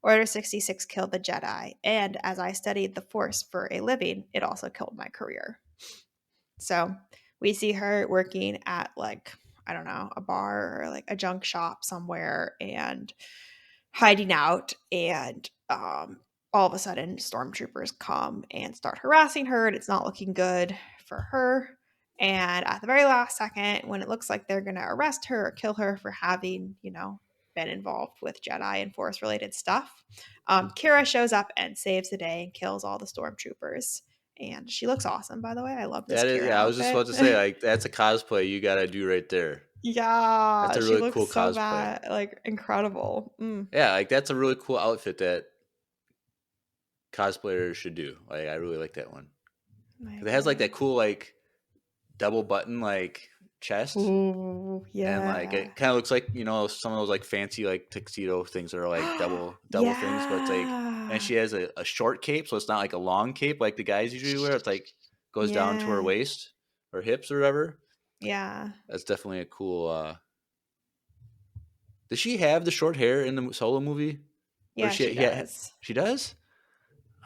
Order 66 killed the Jedi, and as I studied the Force for a living, it also killed my career." So we see her working at like, I don't know, a bar or like a junk shop somewhere and hiding out. And all of a sudden, stormtroopers come and start harassing her, and it's not looking good for her. And at the very last second, when it looks like they're going to arrest her or kill her for having, been involved with Jedi and Force related stuff, Kira shows up and saves the day and kills all the stormtroopers. And she looks awesome, by the way. I love this That is, Kira yeah, I was just outfit. about to say, like, that's a cosplay you gotta do right there. That's Yeah, a she really looks cool so cosplay. bad, like incredible. Yeah, like that's a really cool outfit that cosplayers should do. Like, I really like that one. I 'Cause it has like agree. that cool like double button like chest, Ooh, and like yeah. it kind of looks like some of those like fancy like tuxedo things that are like double things, but it's like, and Yeah. she has a short cape, so it's not like a long cape like the guys usually wear. It's like goes down to her Yeah. waist or hips or whatever. Yeah. That's definitely a cool. Does she have the short hair in the solo movie, or Yeah, she does. she does?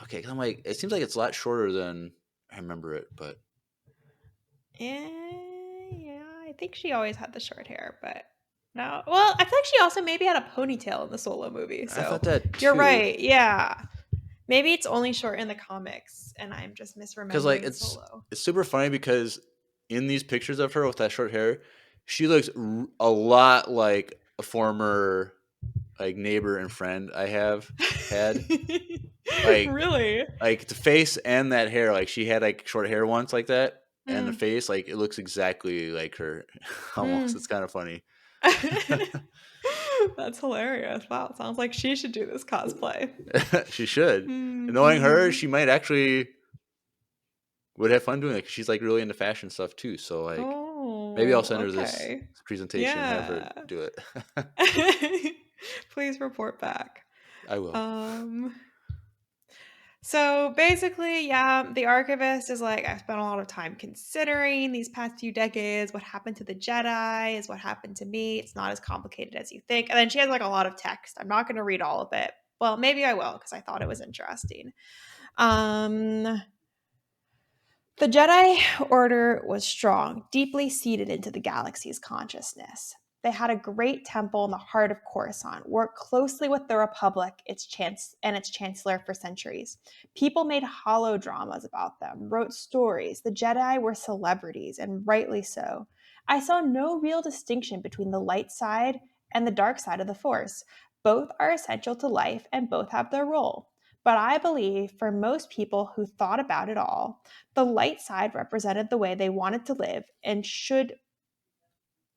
Okay, 'cause I'm like, it seems like it's a lot shorter than I remember it, but Yeah, I think she always had the short hair, but no. Well, I feel like she also maybe had a ponytail in the solo movie. I So thought that you're too. right. Yeah. Maybe it's only short in the comics and I'm just Because like misremembering solo. it's super funny because in these pictures of her with that short hair, she looks a lot like a former like neighbor and friend I have had. Like Really? the face and that hair, like she had like short hair once like that, and the Mm. face like it looks exactly like her almost. Mm. It's kind of funny. That's hilarious. Wow, sounds like she should do this cosplay. She should. And knowing her, Mm-hmm. she might actually would have fun doing it 'cause she's like really into fashion stuff too. So like maybe I'll Oh, send her this okay. presentation and have her Yeah. do it. Please report back. I will. Um, so basically, yeah, the archivist is like, I've spent a lot of time considering these past few decades. What happened to the Jedi is what happened to me. It's not as complicated as you think. And then she has like a lot of text. I'm not going to read all of it. Well, maybe I will because I thought it was interesting. Um, The Jedi Order was strong, deeply seated into the galaxy's consciousness. They had a great temple in the heart of Coruscant, worked closely with the Republic and its chancellor for centuries. People made holodramas about them, wrote stories. The Jedi were celebrities, and rightly so. I saw no real distinction between the light side and the dark side of the Force. Both are essential to life, and both have their role. But I believe for most people who thought about it all, the light side represented the way they wanted to live and should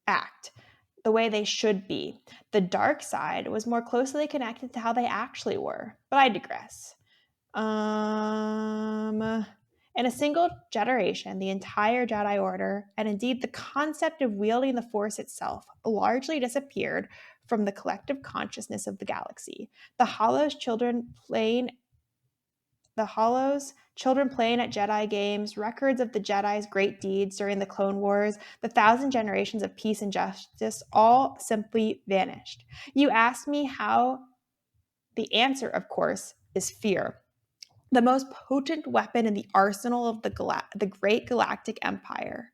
act, the way they should be. The dark side was more closely connected to how they actually were. But I digress. In a single generation, the entire Jedi Order, and indeed the concept of wielding the Force itself, largely disappeared from the collective consciousness of the galaxy. The Hollows, children playing at Jedi games, records of the Jedi's great deeds during the Clone Wars, the thousand generations of peace and justice all simply vanished. You asked me how? The answer, of course, is fear. The most potent weapon in the arsenal of the great galactic empire.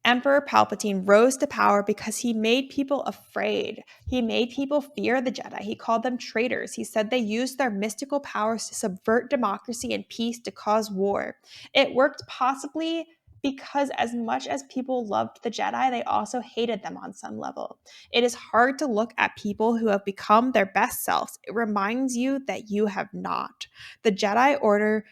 Emperor Palpatine rose to power because he made people afraid. He made people fear the Jedi. He called them traitors. He said they used their mystical powers to subvert democracy and peace to cause war. It worked possibly because, as much as people loved the Jedi, they also hated them on some level. It is hard to look at people who have become their best selves. It reminds you that you have not. The Jedi Order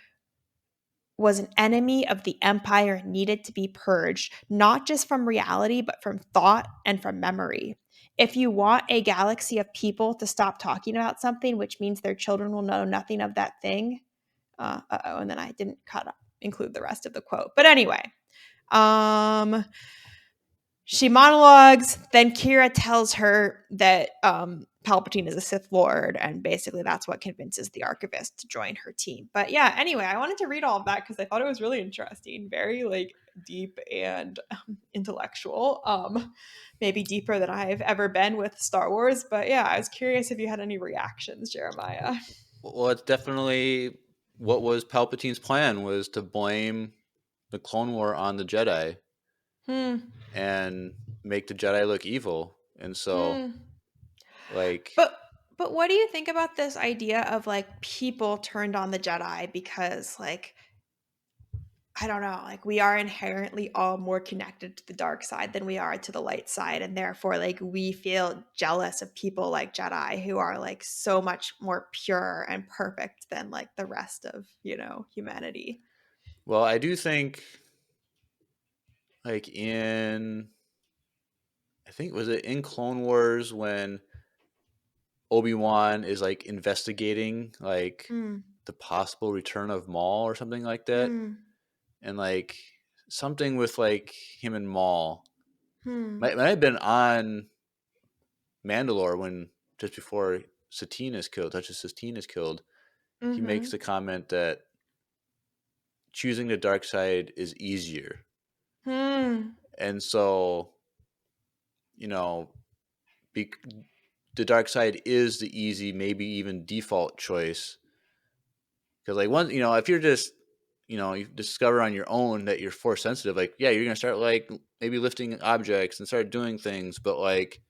was an enemy of the empire and needed to be purged, not just from reality, but from thought and from memory. If you want a galaxy of people to stop talking about something, which means their children will know nothing of that thing, and then I didn't include the rest of the quote. But anyway, um, she monologues. Then Qi'ra tells her that Palpatine is a Sith Lord, and basically that's what convinces the Archivist to join her team. But yeah, anyway, I wanted to read all of that because I thought it was really interesting, very like deep and intellectual. Maybe deeper than I've ever been with Star Wars. But yeah, I was curious if you had any reactions, Jeremiah. Well, it's definitely what was Palpatine's plan, was to blame the Clone War on the Jedi Hmm. and make the Jedi look evil. And so, Hmm. like, But but what do you think about this idea of like people turned on the Jedi because like I don't know, like we are inherently all more connected to the dark side than we are to the light side and therefore like we feel jealous of people like Jedi who are like so much more pure and perfect than like the rest of, humanity. well, I do think, like, I think, was it in Clone Wars when Obi-Wan is like investigating like Mm. the possible return of Maul or something like that? Mm. and like something with like him and Maul Hmm. might have been on Mandalore when just before Satine is killed, Duchess Satine is killed. He makes Mm-hmm. the comment that choosing the dark side is easier, Hmm. and so you know, be, the dark side is the easy, maybe even default choice. Because like once if you're just you discover on your own that you're force sensitive, like yeah, you're gonna start like maybe lifting objects and start doing things, but like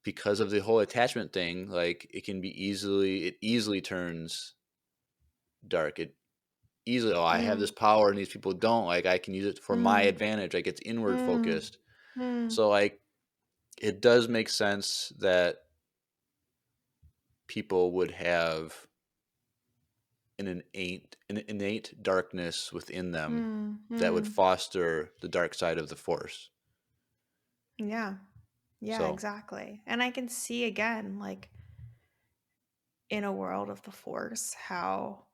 because of the whole attachment thing, like it easily turns dark. It easily, oh, I have Hmm. this power and these people don't. Like I can use it for my Hmm. advantage. Like it's inward Hmm. focused. Hmm. So like it does make sense that people would have an innate darkness within them Hmm. that would Hmm. foster the dark side of the force. Yeah. Yeah, So exactly. And I can see again, like in a world of the Force, how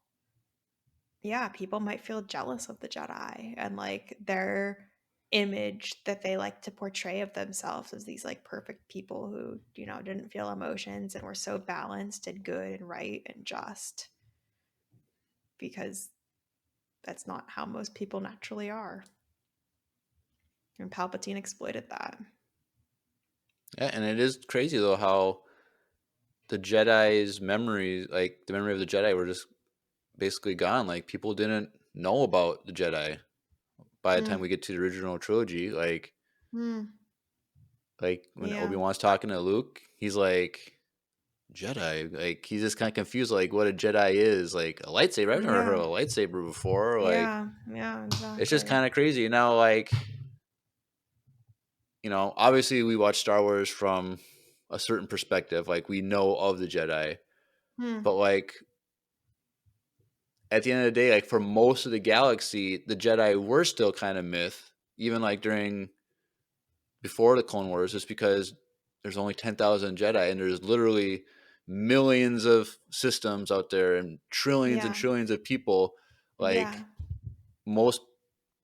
yeah, people might feel jealous of the Jedi and like their image that they like to portray of themselves as these like perfect people who, didn't feel emotions and were so balanced and good and right and just because that's not how most people naturally are. And Palpatine exploited that. yeah, and it is crazy though how the Jedi's memories, like the memory of the Jedi, were just basically gone. Like people didn't know about the Jedi by the time Mm, we get to the original trilogy. mm, Like when yeah. Obi-Wan's talking to Luke, he's like Jedi. Like he's just kind of confused, like what a Jedi is. Like a lightsaber. I've never heard Yeah. of a lightsaber before. Like Yeah. Yeah, it's just exactly. kind of crazy. Like obviously we watch Star Wars from a certain perspective. Like we know of the Jedi, Hmm. but like at the end of the day, like for most of the galaxy, the Jedi were still kind of myth, even like during before the Clone Wars, just because there's only 10,000 Jedi and there's literally millions of systems out there and Yeah. trillions of people. Like Yeah. most,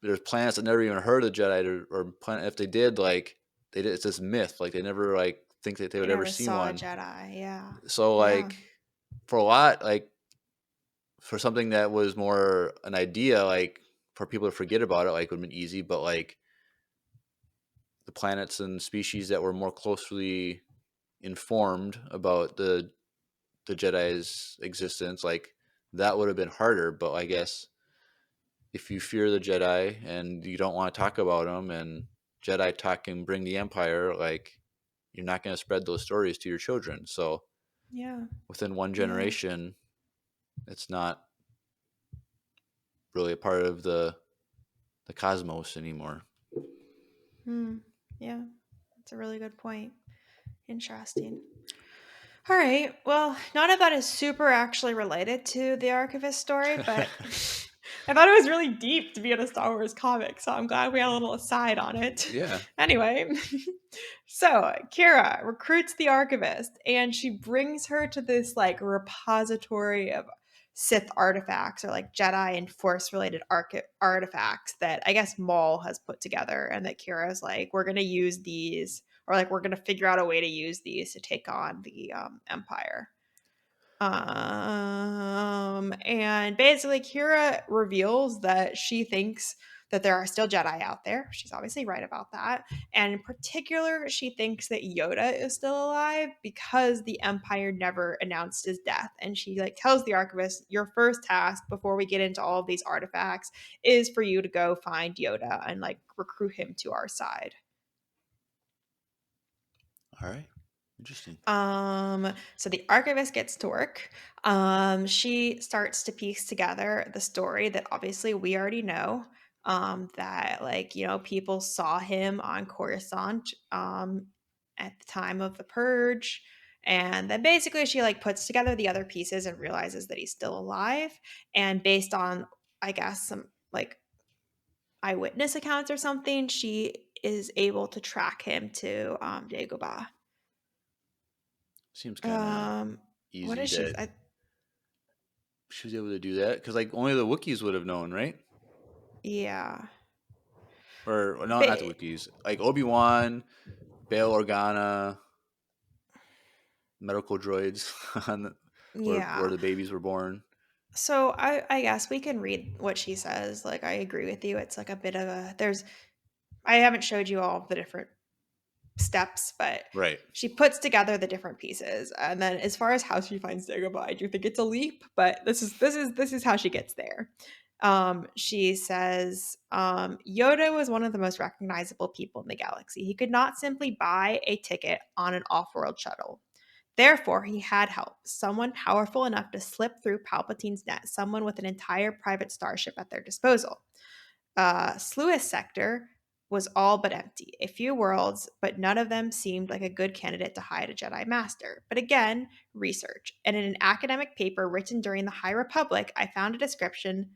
there's planets that never even heard of Jedi, or planet, if they did, like it's this myth. Like they never like think that they They would ever never see saw a one. Jedi. Yeah. So Yeah. like for a lot, like for something that was more an idea, like for people to forget about it, like would have been easy. But like the planets and species that were more closely informed about the Jedi's existence, like that would have been harder. But I guess if you fear the Jedi and you don't want to talk about them, and Jedi talk can bring the Empire, like you're not going to spread those stories to your children. So Yeah. within one Yeah. generation, it's not really a part of the cosmos anymore. Hmm. Yeah. That's a really good point. Interesting. All right. Well, none of that is super actually related to the Archivist story, but I thought it was really deep to be in a Star Wars comic, so I'm glad we had a little aside on it. Yeah. Anyway, so Qi'ra recruits the Archivist and she brings her to this like repository of Sith artifacts or like Jedi and Force related artifacts that I guess Maul has put together and that Kira's like, we're going to use these or like we're going to figure out a way to use these to take on the Empire. And basically, Kira reveals that she thinks that there are still Jedi out there. She's obviously right about that. And in particular, she thinks that Yoda is still alive because the Empire never announced his death. And she like tells the Archivist, your first task before we get into all of these artifacts is for you to go find Yoda and like recruit him to our side. All right. Interesting. So the archivist gets to work. She starts to piece together the story that obviously we already know. That like, people saw him on Coruscant at the time of the purge. And then basically she like puts together the other pieces and realizes that he's still alive. And based on, I guess, some like eyewitness accounts or something, she is able to track him to Dagobah. Seems kind of Um, what easy is she? that she was able to do that because like only the Wookiees would have known, right? Yeah. Or no, not the Ba- Wookiees. Like Obi-Wan, Bail Organa, medical droids where yeah. the babies were born. So I guess we can read what she says. Like I agree with you. It's like a bit of a there's I haven't showed you all of the different steps, but Right. she puts together the different pieces. And then as far as how she finds Dagobah, I do think it's a leap, but this is how she gets there. She says Yoda was one of the most recognizable people in the galaxy. He could not simply buy a ticket on an off-world shuttle. Therefore, he had help, someone powerful enough to slip through Palpatine's net, someone with an entire private starship at their disposal. Sluis sector was all but empty. A few worlds, but none of them seemed like a good candidate to hide a Jedi Master. But again, research. And in an academic paper written during the High Republic, I found a description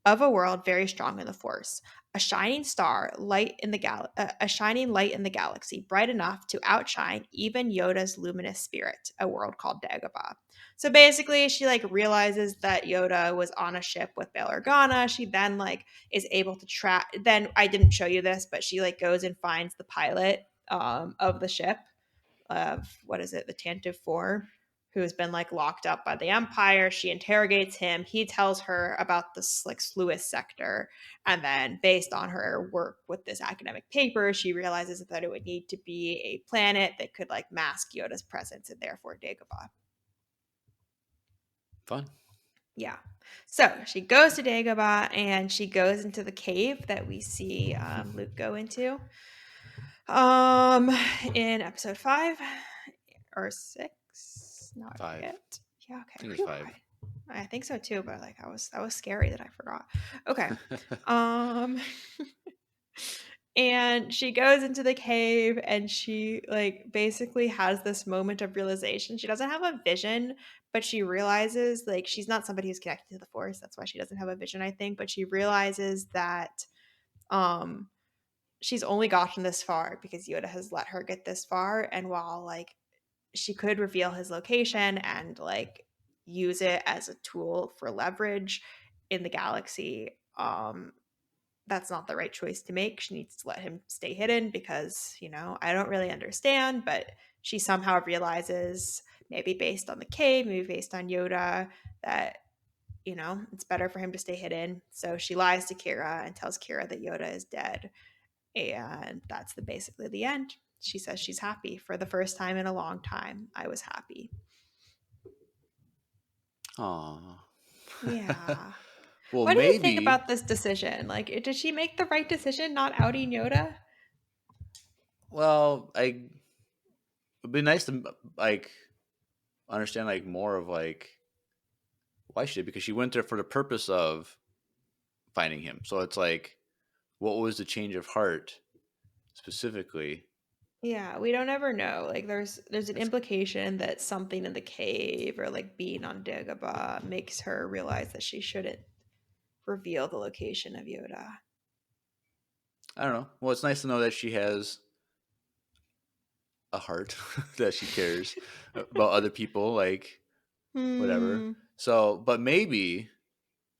of a world very strong in the Force, a shining star, a shining light in the galaxy, bright enough to outshine even Yoda's luminous spirit. A world called Dagobah. So basically, she like realizes that Yoda was on a ship with Bail Organa. She then like is able to track. Then I didn't show you this, but she like goes and finds the pilot of the ship of what is it, the Tantive Four, who has been like locked up by the Empire. She interrogates him. He tells her about this like Sluis sector, and then based on her work with this academic paper, she realizes that it would need to be a planet that could like mask Yoda's presence, and therefore Dagobah. Fun. Yeah. So she goes to Dagobah and she goes into the cave that we see Luke go into. In episode 5 or 6. No, I 5. forget. Yeah, okay. I think it was Phew. 5. I think so too, but like that was scary that I forgot. Okay. Um and she goes into the cave and she like basically has this moment of realization. She doesn't have a vision, but she realizes like she's not somebody who's connected to the Force. That's why she doesn't have a vision, I think, but she realizes that um she's only gotten this far because Yoda has let her get this far. And while like she could reveal his location and like use it as a tool for leverage in the galaxy, that's not the right choice to make. She needs to let him stay hidden because, I don't really understand, but she somehow realizes, maybe based on the cave, maybe based on Yoda, that it's better for him to stay hidden. So she lies to Qi'ra and tells Qi'ra that Yoda is dead, and that's basically the end. She says she's happy. For the first time in a long time, I was happy. Aww. Yeah. Well, What do you think maybe. about this decision? Like, did she make the right decision not outing Yoda? Well, it'd be nice to like understand like more of like why she did, because she went there for the purpose of finding him. So it's like, what was the change of heart specifically? Yeah, we don't ever know. Like, there's an It's, implication that something in the cave or like being on Dagobah makes her realize that she shouldn't reveal the location of Yoda. I don't know. Well, it's nice to know that she has a heart, that she cares about other people, like whatever. Hmm. So, but maybe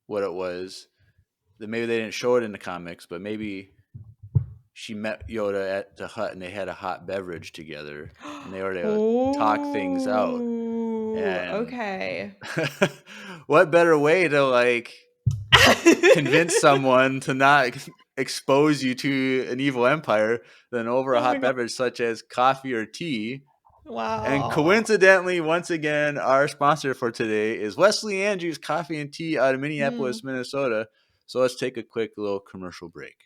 what it was, that maybe they didn't show it in the comics, but maybe she met Yoda at the hut and they had a hot beverage together and they were able to talk things out. Oh, And okay. what better way to like convince someone to not expose you to an evil empire than over a Oh my hot god. beverage such as coffee or tea? And Wow. coincidentally, once again, our sponsor for today is Wesley Andrews Coffee and Tea out of Minneapolis, Mm. Minnesota. So let's take a quick little commercial break.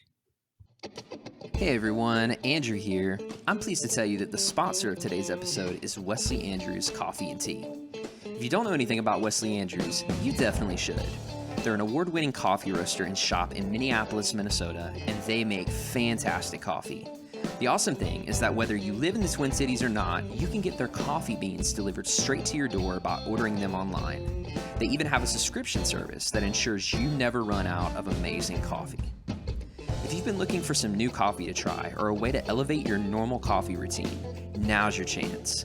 Hey everyone, Andrew here. I'm pleased to tell you that the sponsor of today's episode is Wesley Andrews Coffee and Tea. If you don't know anything about Wesley Andrews, you definitely should. They're an award-winning coffee roaster and shop in Minneapolis, Minnesota, and they make fantastic coffee. The awesome thing is that whether you live in the Twin Cities or not, you can get their coffee beans delivered straight to your door by ordering them online. They even have a subscription service that ensures you never run out of amazing coffee. If you've been looking for some new coffee to try or a way to elevate your normal coffee routine, now's your chance.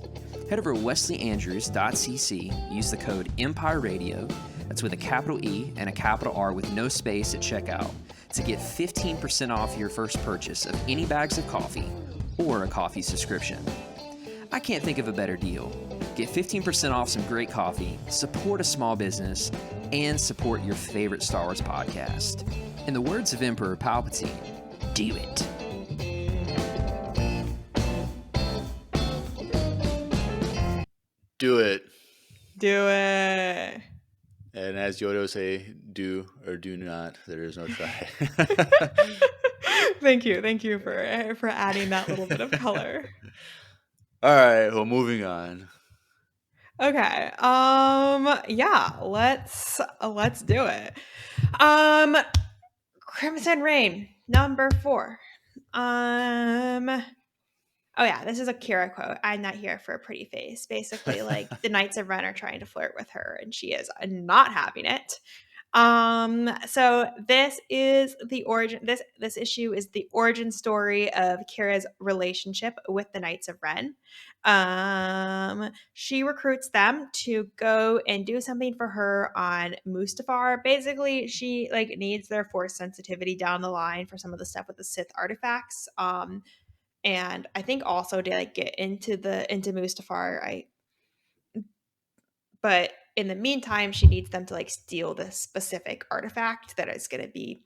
Head over to wesleyandrews.cc, use the code EMPIRE Radio, that's with a capital E and a capital R with no space at checkout, to get 15% off your first purchase of any bags of coffee or a coffee subscription. I can't think of a better deal. Get 15% off some great coffee, support a small business, and support your favorite Star Wars podcast. In the words of Emperor Palpatine, do it. Do it. Do it. And as Yoda would say, do or do not. There is no try. Thank you for adding that little bit of color. All right, well, moving on. Okay. Yeah, let's do it. Crimson Reign, number 4. Oh yeah, this is a Qi'ra quote. I'm not here for a pretty face. Basically, like the Knights of Ren are trying to flirt with her, and she is not having it. So this is the origin. This issue is the origin story of Qi'ra's relationship with the Knights of Ren. She recruits them to go and do something for her on Mustafar. Basically, she like needs their force sensitivity down the line for some of the stuff with the Sith artifacts. And I think also to like get into Mustafar, but in the meantime, she needs them to like steal this specific artifact that is going to be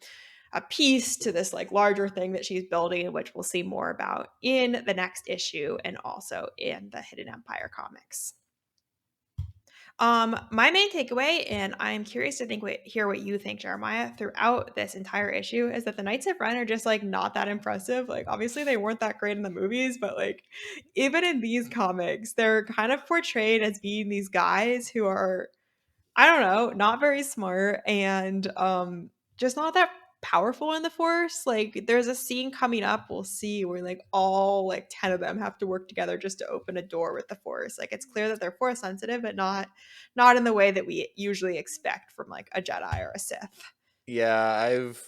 a piece to this like larger thing that she's building, which we'll see more about in the next issue and also in the Hidden Empire comics. My main takeaway, and I'm curious to hear what you think, Jeremiah, throughout this entire issue, is that the Knights of Ren are just like not that impressive. Like, obviously, they weren't that great in the movies, but like, even in these comics, they're kind of portrayed as being these guys who are, I don't know, not very smart and just not that powerful in the Force. Like, there's a scene coming up we'll see where like all like 10 of them have to work together just to open a door with the Force. Like, it's clear that they're Force sensitive, but not in the way that we usually expect from like a Jedi or a Sith. Yeah, I've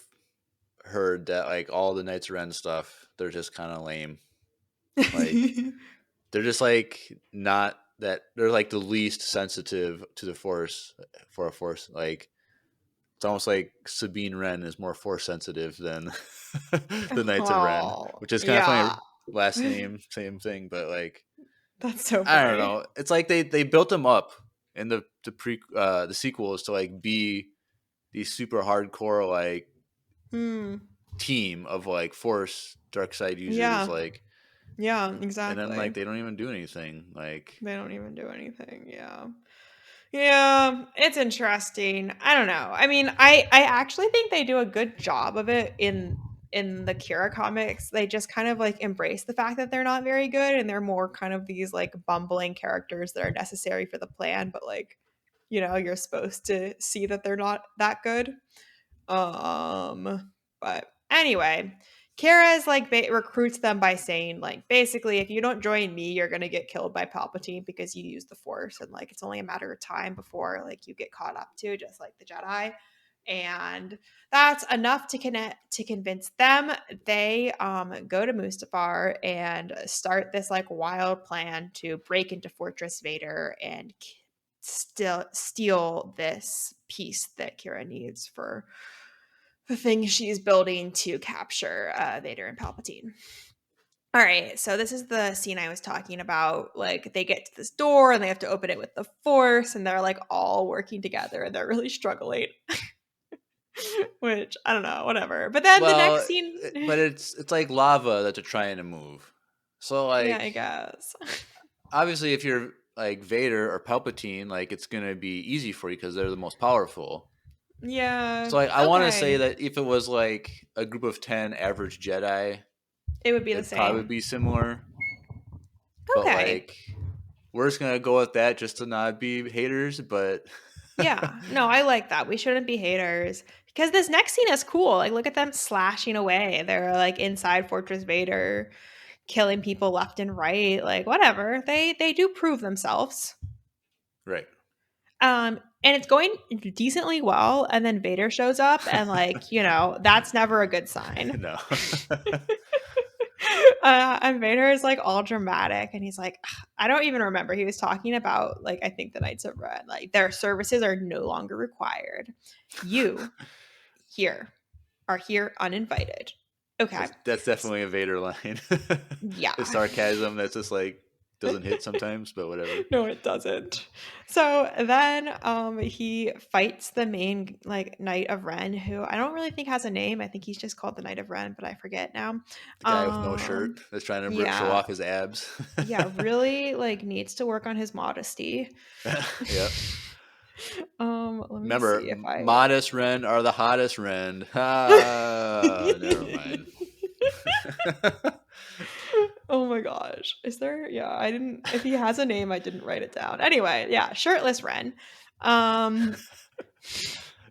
heard that like all the Knights of Ren stuff, they're just kind of lame. Like they're just like not that, they're like the least sensitive to the Force for a Force. Like it's almost like Sabine Wren is more Force sensitive than the Knights of Ren, which is kind of funny. Last name, same thing, but like that's so funny. I don't know. It's like they built them up in the sequels to like be these super hardcore like team of like Force dark side users. Yeah, exactly. And then like they don't even do anything. Like they don't even do anything. Yeah, it's interesting. I don't know. I mean, I actually think they do a good job of it in the Qi'ra comics. They just kind of like embrace the fact that they're not very good, and they're more kind of these like bumbling characters that are necessary for the plan, but like, you know, you're supposed to see that they're not that good. But anyway, Qi'ra is like recruits them by saying like, basically, if you don't join me, you're gonna get killed by Palpatine because you use the Force, and like it's only a matter of time before like you get caught up to, just like the Jedi. And that's enough to convince them. They go to Mustafar and start this like wild plan to break into Fortress Vader and steal this piece that Qi'ra needs for the thing she's building to capture Vader and Palpatine. All right, so this is the scene I was talking about. Like, they get to this door and they have to open it with the Force, and they're like all working together and they're really struggling. Which, I don't know, whatever. But then the next scene, but it's like lava that they're trying to move. So like, yeah, I guess. Obviously, if you're like Vader or Palpatine, like it's gonna be easy for you because they're the most powerful. Yeah. So like, I want to say that if it was like a group of 10 average Jedi, it would be the same. Probably be similar. Okay. But like, we're just gonna go with that just to not be haters. But yeah, no, I like that. We shouldn't be haters because this next scene is cool. Like, look at them slashing away. They're like inside Fortress Vader, killing people left and right. Like, whatever. They do prove themselves. Right. And it's going decently well, and then Vader shows up, and like, you know, that's never a good sign. No. And Vader is like all dramatic, and he's like, I don't even remember. He was talking about like, I think the Knights of Ren, like their services are no longer required. You here, are here uninvited. Okay. That's definitely a Vader line. Yeah. It's sarcasm that's just like doesn't hit sometimes, but whatever. No, it doesn't. So then he fights the main like Knight of Ren, who I don't really think has a name. I think he's just called the Knight of Ren, but I forget now. The guy with no shirt that's trying to show Yeah. off his abs. Yeah, really like needs to work on his modesty. Yep. Let me Remember, see if I modest Ren are the hottest Ren. Ah, never mind. Oh my gosh. Is there? Yeah, I didn't. If he has a name, I didn't write it down. Anyway, yeah, shirtless Ren.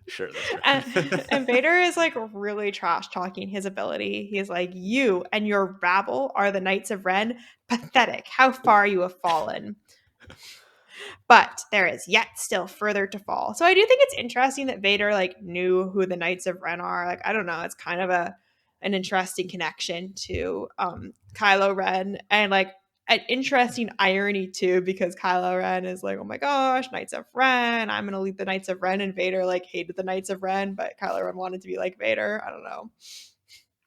Shirtless Ren. And Vader is like really trash talking his ability. He's like, "You and your rabble are the Knights of Ren. Pathetic. How far you have fallen." But there is yet still further to fall. So I do think it's interesting that Vader like knew who the Knights of Ren are. Like, I don't know, it's kind of an interesting connection to Kylo Ren, and like an interesting irony too, because Kylo Ren is like, oh my gosh, Knights of Ren, I'm gonna lead the Knights of Ren, and Vader like hated the Knights of Ren, but Kylo Ren wanted to be like Vader. I don't know.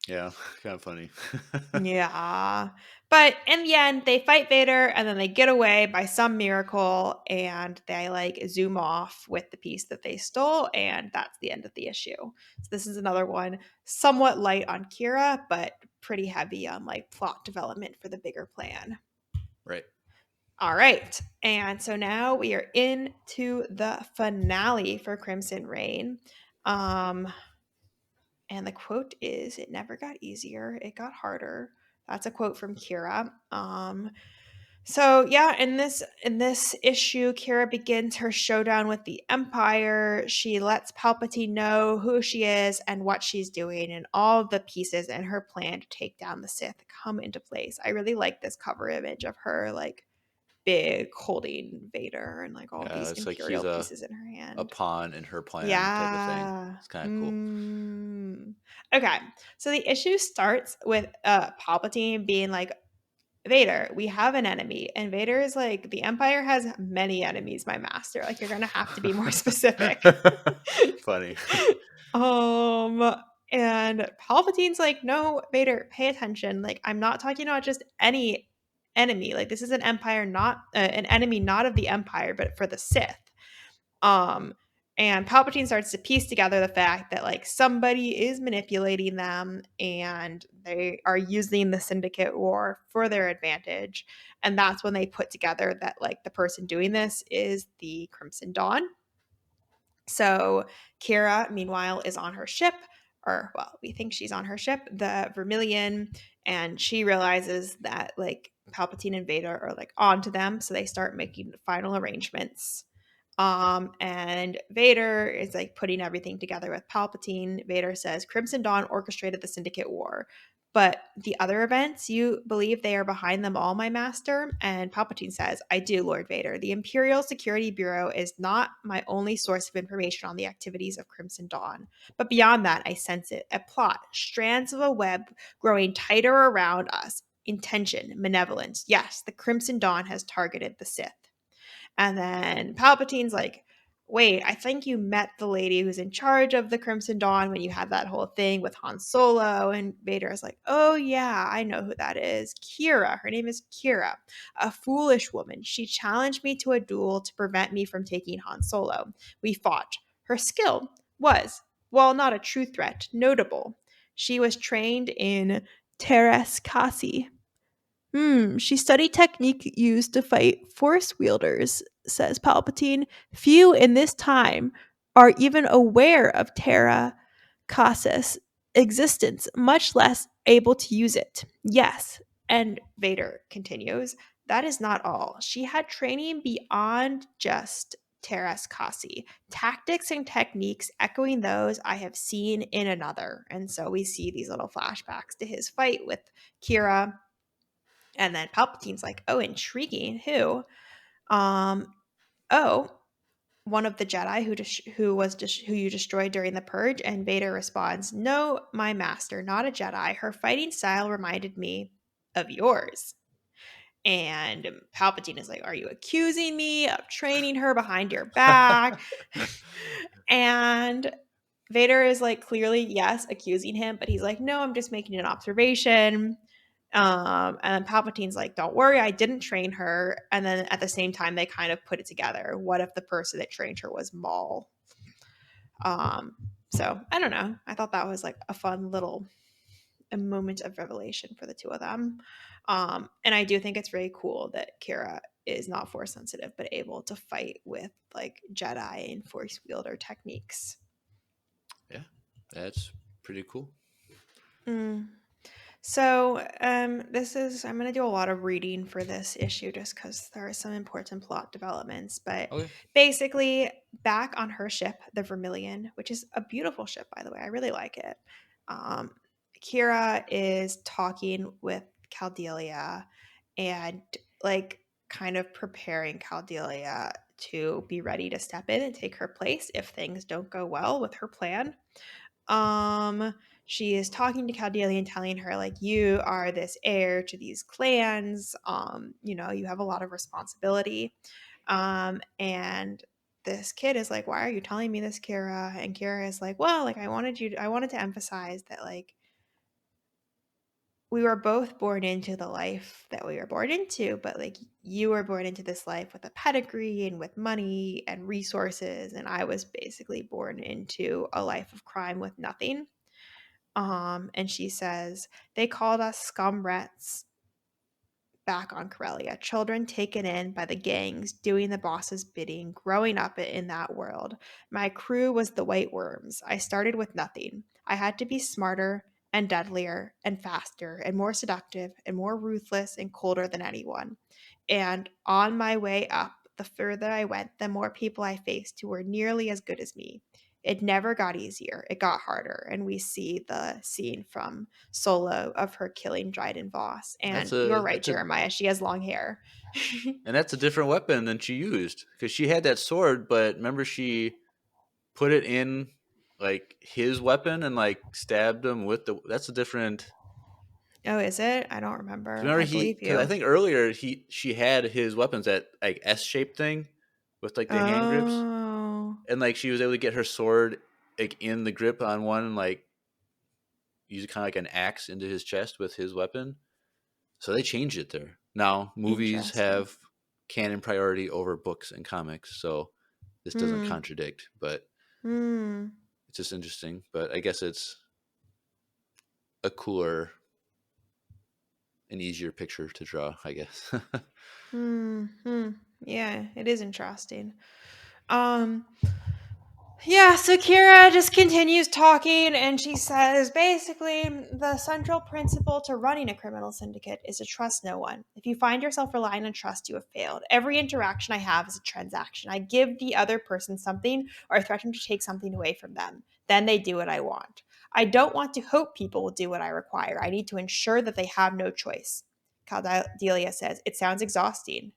Yeah, kind of funny. Yeah. But in the end, they fight Vader and then they get away by some miracle and they like zoom off with the piece that they stole. And that's the end of the issue. So this is another one somewhat light on Qi'ra, but pretty heavy on like plot development for the bigger plan. Right. All right. And so now we are into the finale for Crimson Reign. And the quote is, "It never got easier, it got harder." That's a quote from Qi'ra. So yeah, in this issue, Qi'ra begins her showdown with the Empire. She lets Palpatine know who she is and what she's doing, and all the pieces in her plan to take down the Sith come into place. I really like this cover image of her like big holding Vader and like all these It's like he's Imperial pieces in her hand. a pawn in her plan type of thing. Yeah. It's kind of cool. Okay. So the issue starts with Palpatine being like, Vader, we have an enemy. And Vader is like, the Empire has many enemies, my master. Like, you're gonna have to be more specific. Funny. And Palpatine's like, no, Vader, pay attention. Like, I'm not talking about just any enemy. Like, this is an empire, not an enemy, not of the Empire, but for the Sith. And Palpatine starts to piece together the fact that like somebody is manipulating them and they are using the Syndicate War for their advantage. And that's when they put together that like the person doing this is the Crimson Dawn. So Qi'ra, meanwhile, is on her ship, or well, we think she's on her ship, the Vermilion, and she realizes that like Palpatine and Vader are like onto them, so they start making final arrangements. And Vader is like putting everything together with Palpatine. Vader says Crimson Dawn orchestrated the Syndicate War, but the other events, you believe they are behind them all, my master? And Palpatine says, I do, Lord Vader. The Imperial Security Bureau is not my only source of information on the activities of Crimson Dawn. But beyond that, I sense it. A plot, strands of a web growing tighter around us. Intention, malevolence. Yes, the Crimson Dawn has targeted the Sith. And then Palpatine's like, wait, I think you met the lady who's in charge of the Crimson Dawn when you had that whole thing with Han Solo. And Vader is like, oh yeah, I know who that is. Qi'ra. Her name is Qi'ra, a foolish woman. She challenged me to a duel to prevent me from taking Han Solo. We fought. Her skill was, while not a true threat, notable. She was trained in Teras Kasi. She studied technique used to fight Force wielders, says Palpatine. Few in this time are even aware of Terra Casa's existence, much less able to use it. Yes, and Vader continues, that is not all. She had training beyond just Terras Kasi, tactics and techniques echoing those I have seen in another. And so we see these little flashbacks to his fight with Qi'ra. And then Palpatine's like, oh, intriguing. Who? Oh, one of the Jedi who you destroyed during the purge. And Vader responds, no, my master, not a Jedi. Her fighting style reminded me of yours. And Palpatine is like, are you accusing me of training her behind your back? And Vader is like clearly, yes, accusing him, but he's like, no, I'm just making an observation. And then Palpatine's like, don't worry, I didn't train her. And then at the same time, they kind of put it together. What if the person that trained her was Maul? So I don't know. I thought that was like a fun little a moment of revelation for the two of them. And I do think it's very cool that Qi'ra is not force sensitive, but able to fight with like Jedi and force wielder techniques. Yeah, that's pretty cool. So I'm going to do a lot of reading for this issue just because there are some important plot developments. But basically, back on her ship, the Vermilion, which is a beautiful ship, by the way, I really like it. Qi'ra is talking with Caldelia and like kind of preparing Caldelia to be ready to step in and take her place if things don't go well with her plan. She is talking to Caldelia and telling her like, you are this heir to these clans. You know, you have a lot of responsibility. And this kid is like, why are you telling me this, Qi'ra? And Qi'ra is like, well, like I wanted to emphasize that like we were both born into the life that we were born into, but like you were born into this life with a pedigree and with money and resources, and I was basically born into a life of crime with nothing. And she says, they called us scum rats back on Corellia, children taken in by the gangs, doing the boss's bidding, growing up in that world. My crew was the White Worms. I started with nothing. I had to be smarter and deadlier and faster and more seductive and more ruthless and colder than anyone. And on my way up, the further I went, the more people I faced who were nearly as good as me. It never got easier. It got harder. And we see the scene from Solo of her killing Dryden Voss. And you're right, Jeremiah. She has long hair. And that's a different weapon than she used because she had that sword, but remember she put it in like his weapon and like stabbed him with the. That's a different. Oh, is it? I don't remember. Remember I believe because I you. think earlier she had his weapons that like S-shaped thing with like the hand grips, Oh. and like she was able to get her sword like in the grip on one and like use it kind of like an axe into his chest with his weapon. So they changed it there. Now movies Interesting. have canon priority over books and comics, so this doesn't contradict, but it's just interesting. But I guess it's a cooler and easier picture to draw, I guess. Yeah, it is interesting. Yeah, so Qi'ra just continues talking and she says basically the central principle to running a criminal syndicate is to trust no one. If you find yourself relying on trust, you have failed. Every interaction I have is a transaction. I give the other person something or threaten to take something away from them. Then they do what I want. I don't want to hope people will do what I require. I need to ensure that they have no choice. Caldelia says, it sounds exhausting.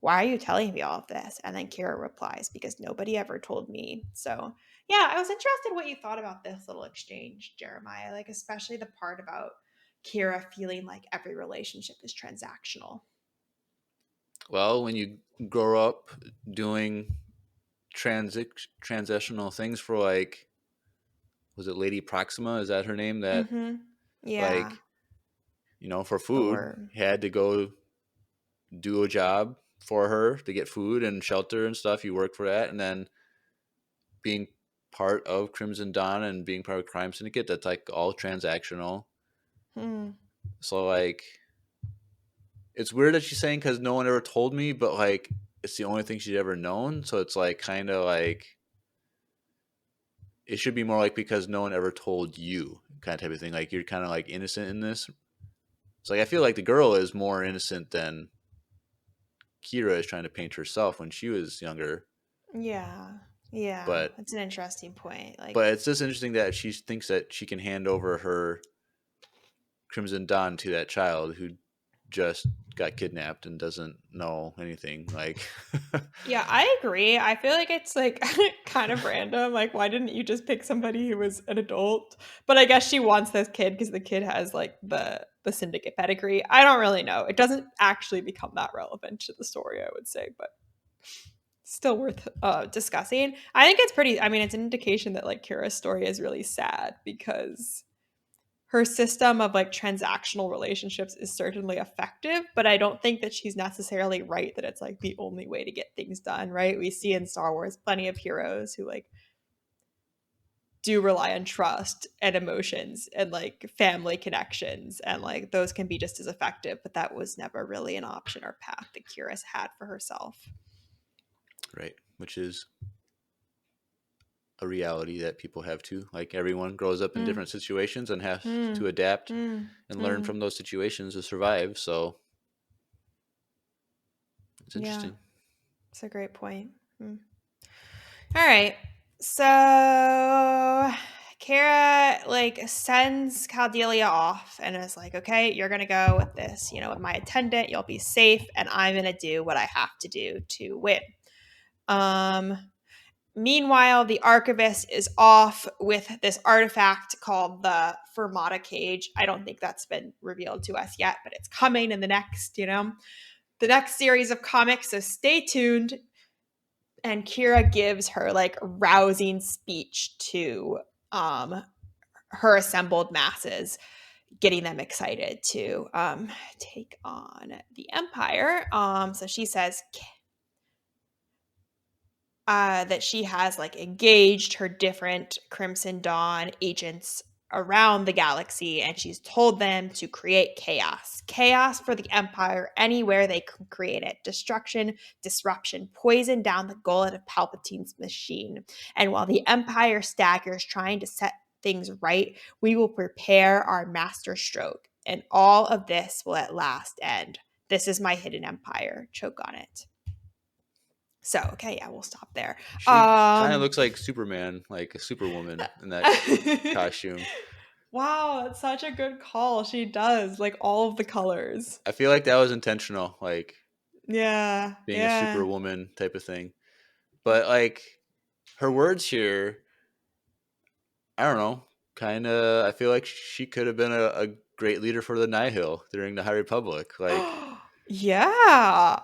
Why are you telling me all of this? And then Qi'ra replies, because nobody ever told me. So yeah, I was interested what you thought about this little exchange, Jeremiah, like especially the part about Qi'ra feeling like every relationship is transactional. Well, when you grow up doing transitional things for like, was it Lady Proxima? Is that her name? That Yeah. like, you know, for The food, word. had to go do a job for her to get food and shelter and stuff. You work for that, and then being part of Crimson Dawn and being part of Crime Syndicate, that's like all transactional. So like, it's weird that she's saying because no one ever told me, but like, it's the only thing she'd ever known. So it's like kind of like it should be more like because no one ever told you kind of type of thing. Like you're kind of like innocent in this. It's like I feel like the girl is more innocent than Qi'ra is trying to paint herself when she was younger. Yeah. Yeah. But That's an interesting point. Like, but it's just interesting that she thinks that she can hand over her Crimson Dawn to that child who just got kidnapped and doesn't know anything. Like, yeah, I agree. I feel like it's like kind of random. Like, why didn't you just pick somebody who was an adult? But I guess she wants this kid because the kid has like the syndicate pedigree. I don't really know. It doesn't actually become that relevant to the story, I would say. But still worth discussing. I think it's pretty, I mean, it's an indication that like Qi'ra's story is really sad because her system of like transactional relationships is certainly effective, but I don't think that she's necessarily right that it's like the only way to get things done, right? We see in Star Wars plenty of heroes who like do rely on trust and emotions and like family connections, and like those can be just as effective, but that was never really an option or path that Qi'ra's had for herself. Right, which is a reality that people have too. Like everyone grows up in different situations and has to adapt and learn from those situations to survive. So it's interesting. Yeah, it's a great point. All right. So Qi'ra like sends Caldelia off and is like, okay, you're gonna go with this, you know, with my attendant, you'll be safe, and I'm gonna do what I have to do to win. Meanwhile, the archivist is off with this artifact called the Fermata Cage. I don't think that's been revealed to us yet, but it's coming in the next, the next series of comics. So stay tuned. And Qi'ra gives her like rousing speech to her assembled masses, getting them excited to take on the Empire. So she says that she has like engaged her different Crimson Dawn agents around the galaxy, and she's told them to create chaos for the Empire anywhere they can create it. Destruction, disruption, poison down the gullet of Palpatine's machine. And while the Empire staggers trying to set things right, we will prepare our master stroke, and all of this will at last end. This is my hidden empire. Choke on it. So, okay, yeah, we'll stop there. She kind of looks like Superman, like a superwoman in that costume. Wow, that's such a good call. She does, like all of the colors. I feel like that was intentional, like yeah, being a superwoman type of thing. But like her words here, I don't know, kind of. I feel like she could have been a great leader for the Nihil during the High Republic. Like, yeah,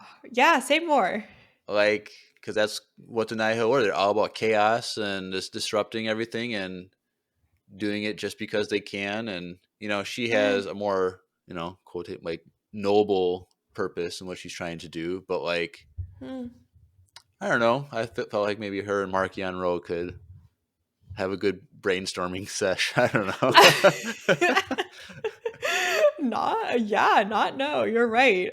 say more. Like, because that's what the Nihil were. They're all about chaos and just disrupting everything and doing it just because they can. And she has a more quote like noble purpose in what she's trying to do. But like, I don't know. I felt like maybe her and Markion Rowe could have a good brainstorming sesh. I don't know. No, you're right.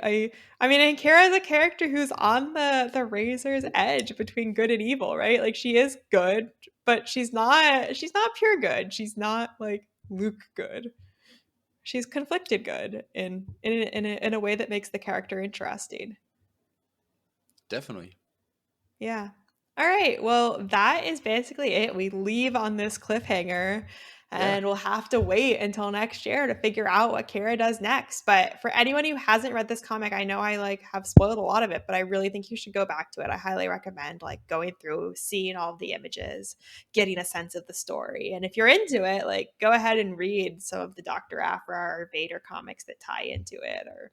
I mean, and Qi'ra is a character who's on the razor's edge between good and evil, right? Like she is good, but she's not pure good. She's not like Luke good. She's conflicted good in a way that makes the character interesting. Definitely. Yeah. All right. Well, that is basically it. We leave on this cliffhanger. And we'll have to wait until next year to figure out what Qi'ra does next. But for anyone who hasn't read this comic, I know I like have spoiled a lot of it, but I really think you should go back to it. I highly recommend like going through, seeing all of the images, getting a sense of the story. And if you're into it, like go ahead and read some of the Dr. Aphra or Vader comics that tie into it, or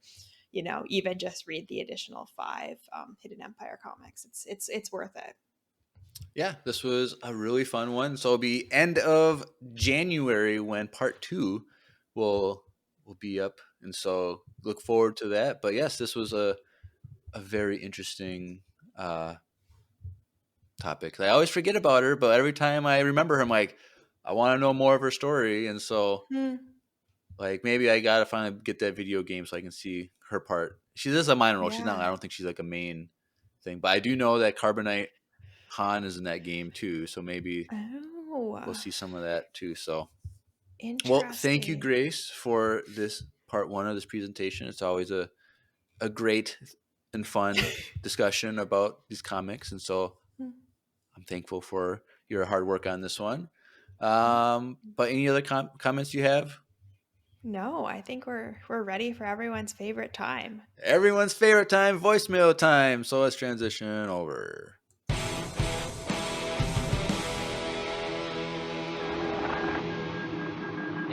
even just read the additional 5 Hidden Empire comics. It's worth it. Yeah, this was a really fun one. So it'll be end of January when part 2 will be up, and so look forward to that. But yes, this was a very interesting topic. I always forget about her, but every time I remember her, I'm like, I want to know more of her story, and so like maybe I gotta finally get that video game so I can see her part. She does a minor role. She's not. I don't think she's like a main thing, but I do know that Carbonite Han is in that game too, so maybe we'll see some of that too. So, well, thank you, Grace, for this part 1 of this presentation. It's always a great and fun discussion about these comics, and so I'm thankful for your hard work on this one. But any other comments you have? No, I think we're ready for everyone's favorite time. Everyone's favorite time, voicemail time. So let's transition over.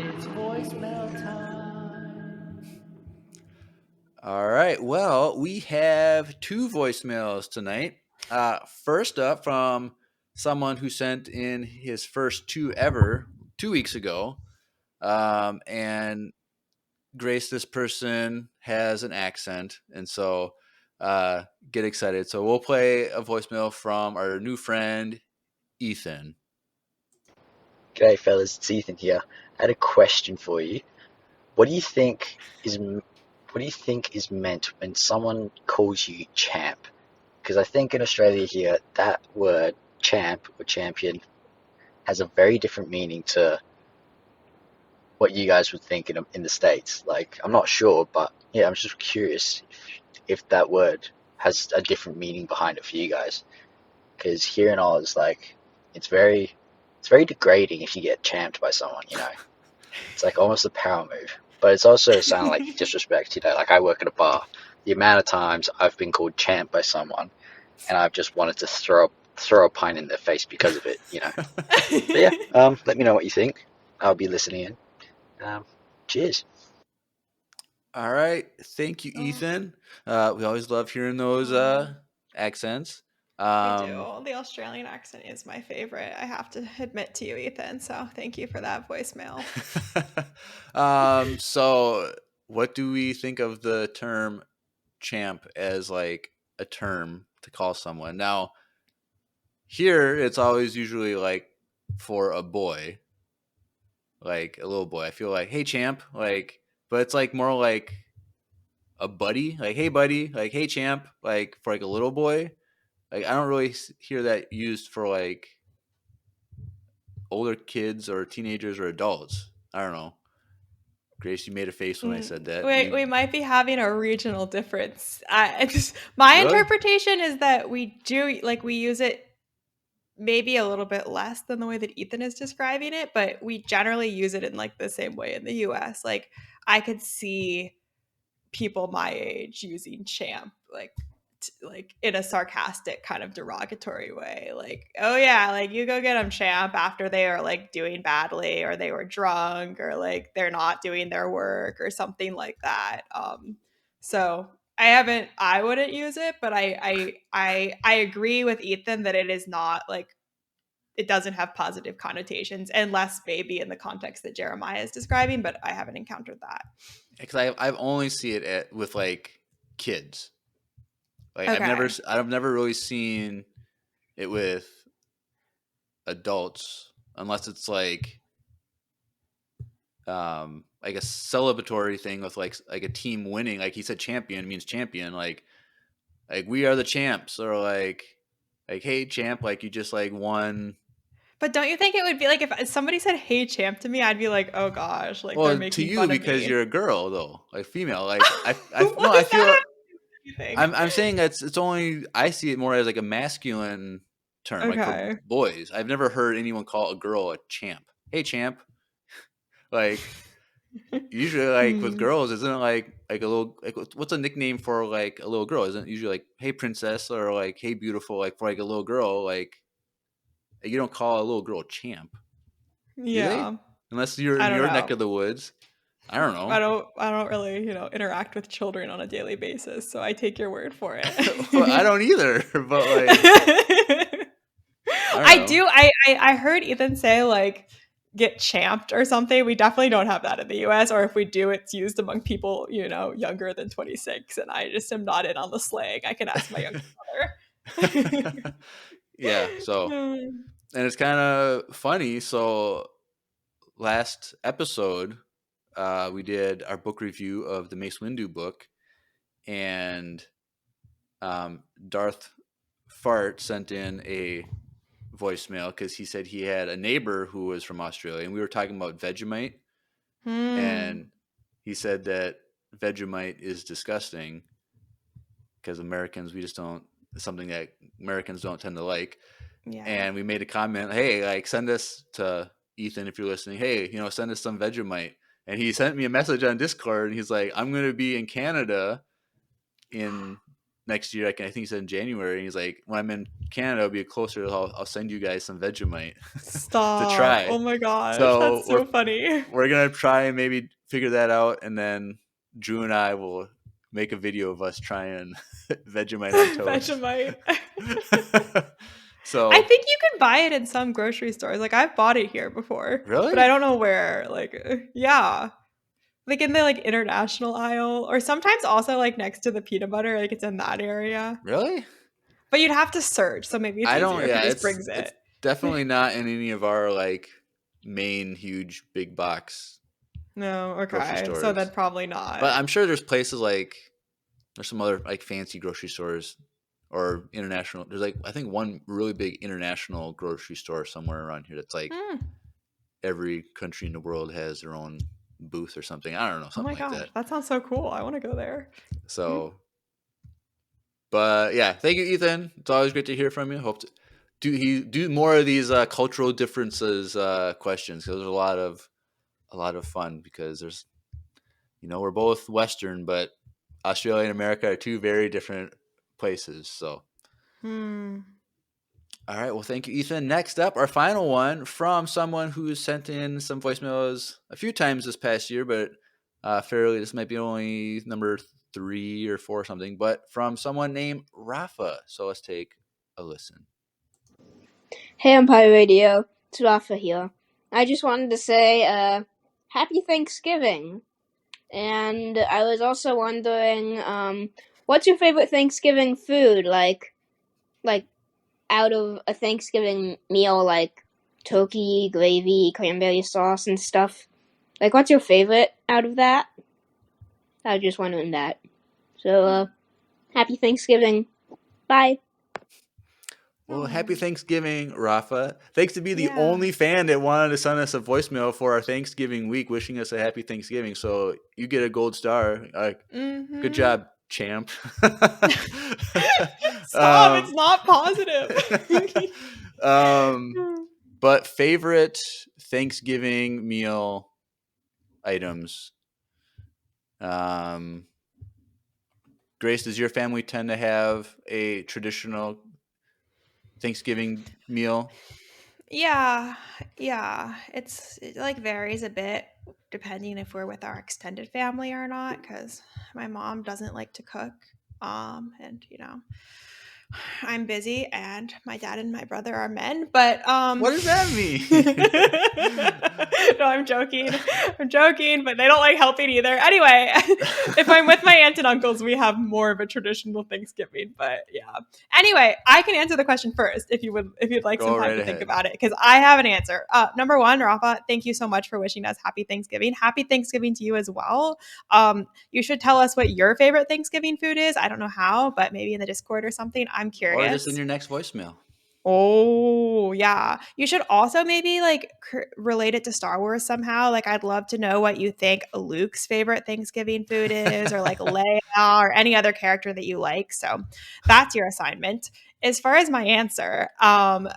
It's voicemail time. All right. Well, we have 2 voicemails tonight. First up from someone who sent in his first 2 ever 2 weeks ago. And Grace, this person has an accent, and so get excited. So we'll play a voicemail from our new friend, Ethan. G'day fellas, it's Ethan here. I had a question for you. What do you think is meant when someone calls you champ? Because I think in Australia here, that word champ or champion has a very different meaning to what you guys would think in the States. Like, I'm not sure, but yeah, I'm just curious if that word has a different meaning behind it for you guys. Because here in Oz, like, it's very degrading if you get champed by someone, you know. It's like almost a power move. But it's also sound like disrespect, you know. Like, I work at a bar. The amount of times I've been called champ by someone and I've just wanted to throw a pint in their face because of it, you know. But yeah, let me know what you think. I'll be listening in. Cheers. All right. Thank you, Ethan. We always love hearing those accents. I do. The Australian accent is my favorite. I have to admit to you, Ethan. So thank you for that voicemail. So what do we think of the term champ as like a term to call someone? Now, here it's always usually like for a boy, like a little boy. I feel like, hey champ, like, but it's like more like a buddy, like hey buddy, like hey champ, like for like a little boy. Like I don't really hear that used for like older kids or teenagers or adults. I don't know. Grace, you made a face when I said that. We might be having a regional difference. My interpretation is that we use it maybe a little bit less than the way that Ethan is describing it, but we generally use it in like the same way in the US. Like I could see people my age using champ like in a sarcastic kind of derogatory way, like, oh yeah, like you go get them champ after they are like doing badly or they were drunk or like they're not doing their work or something like that. So I wouldn't use it, but I agree with Ethan that it is not like, it doesn't have positive connotations unless maybe in the context that Jeremiah is describing, but I haven't encountered that. Because I've only see it with like kids. Like Okay. I've never really seen it with adults unless it's like a celebratory thing with like a team winning. Like he said, champion means champion. Like we are the champs, or like hey champ, like you just like won. But don't you think it would be like if somebody said "Hey champ" to me, I'd be like, "Oh gosh, like well, they're making to you fun of me." because you're a girl though, like female. Like I feel. I'm saying it's only I see it more as like a masculine term, like for boys. I've never heard anyone call a girl a champ. Hey champ. Like usually like with girls, isn't it like a little like what's a nickname for like a little girl? Isn't it usually like hey princess or like hey beautiful? Like for like a little girl, like you don't call a little girl champ. Yeah. Unless you're in your neck of the woods. I don't know. I don't really, interact with children on a daily basis, so I take your word for it. Well, I don't either, but like I do. I heard Ethan say like get champed or something. We definitely don't have that in the US, or if we do, it's used among people, younger than 26, and I just am not in on the slang. I can ask my younger brother. Yeah, so and it's kind of funny. So last episode we did our book review of the Mace Windu book, and Darth Fart sent in a voicemail because he said he had a neighbor who was from Australia, and we were talking about Vegemite, and he said that Vegemite is disgusting because Americans, we just don't, it's something that Americans don't tend to like. Yeah. And we made a comment, hey, like send us to Ethan if you're listening, hey, send us some Vegemite. And he sent me a message on Discord, and he's like, I'm going to be in Canada in next year. I think he said in January. And he's like, when I'm in Canada, it'll be closer. I'll send you guys some Vegemite to try. Oh my gosh, that's so funny. We're going to try and maybe figure that out. And then Drew and I will make a video of us trying Vegemite on toast. Vegemite. So I think you can buy it in some grocery stores. Like I've bought it here before. really? But I don't know where. Like yeah. Like in the like international aisle or sometimes also like next to the peanut butter, like it's in that area. Really? But you'd have to search, so maybe it's I don't. easier if Yeah, he just it's brings it. definitely not in any of our like main huge big box No, grocery okay. So stores. then probably not. But I'm sure there's places like there's some other like fancy grocery stores or international. There's like I think one really big international grocery store somewhere around here that's like every country in the world has their own booth or something. I don't know, Oh my something like gosh, that. that sounds so cool. I want to go there. So, but yeah, thank you, Ethan. It's always great to hear from you. Hope to do more of these cultural differences questions because there's a lot of fun because there's we're both Western, but Australia and America are two very different places. So, all right. Well, thank you, Ethan. Next up, our final one from someone who's sent in some voicemails a few times this past year, but this might be only number 3 or 4 or something, but from someone named Rafa. So let's take a listen. Hey, Empire Radio. It's Rafa here. I just wanted to say Happy Thanksgiving. And I was also wondering, what's your favorite Thanksgiving food? Like out of a Thanksgiving meal, like turkey, gravy, cranberry sauce, and stuff. Like, what's your favorite out of that? I was just wondering that. So, Happy Thanksgiving. Bye. Well, happy Thanksgiving, Rafa. Thanks to be the only fan that wanted to send us a voicemail for our Thanksgiving week, wishing us a happy Thanksgiving. So you get a gold star. Good job, champ. Stop, it's not positive. But favorite Thanksgiving meal items. Grace, does your family tend to have a traditional Thanksgiving meal? Yeah. It like varies a bit depending if we're with our extended family or not, because my mom doesn't like to cook. And I'm busy and my dad and my brother are men, but what does that mean? No, I'm joking, but they don't like helping either. Anyway, if I'm with my aunt and uncles, we have more of a traditional Thanksgiving, but yeah. Anyway, I can answer the question first if you'd like Go some time right to ahead. think about it, because I have an answer. Number one, Rafa, thank you so much for wishing us happy Thanksgiving. Happy Thanksgiving to you as well. You should tell us what your favorite Thanksgiving food is. I don't know how, but maybe in the Discord or something. I'm curious. Or just in your next voicemail. Oh, yeah. You should also maybe like relate it to Star Wars somehow. Like, I'd love to know what you think Luke's favorite Thanksgiving food is, or like Leia or any other character that you like. So that's your assignment. As far as my answer,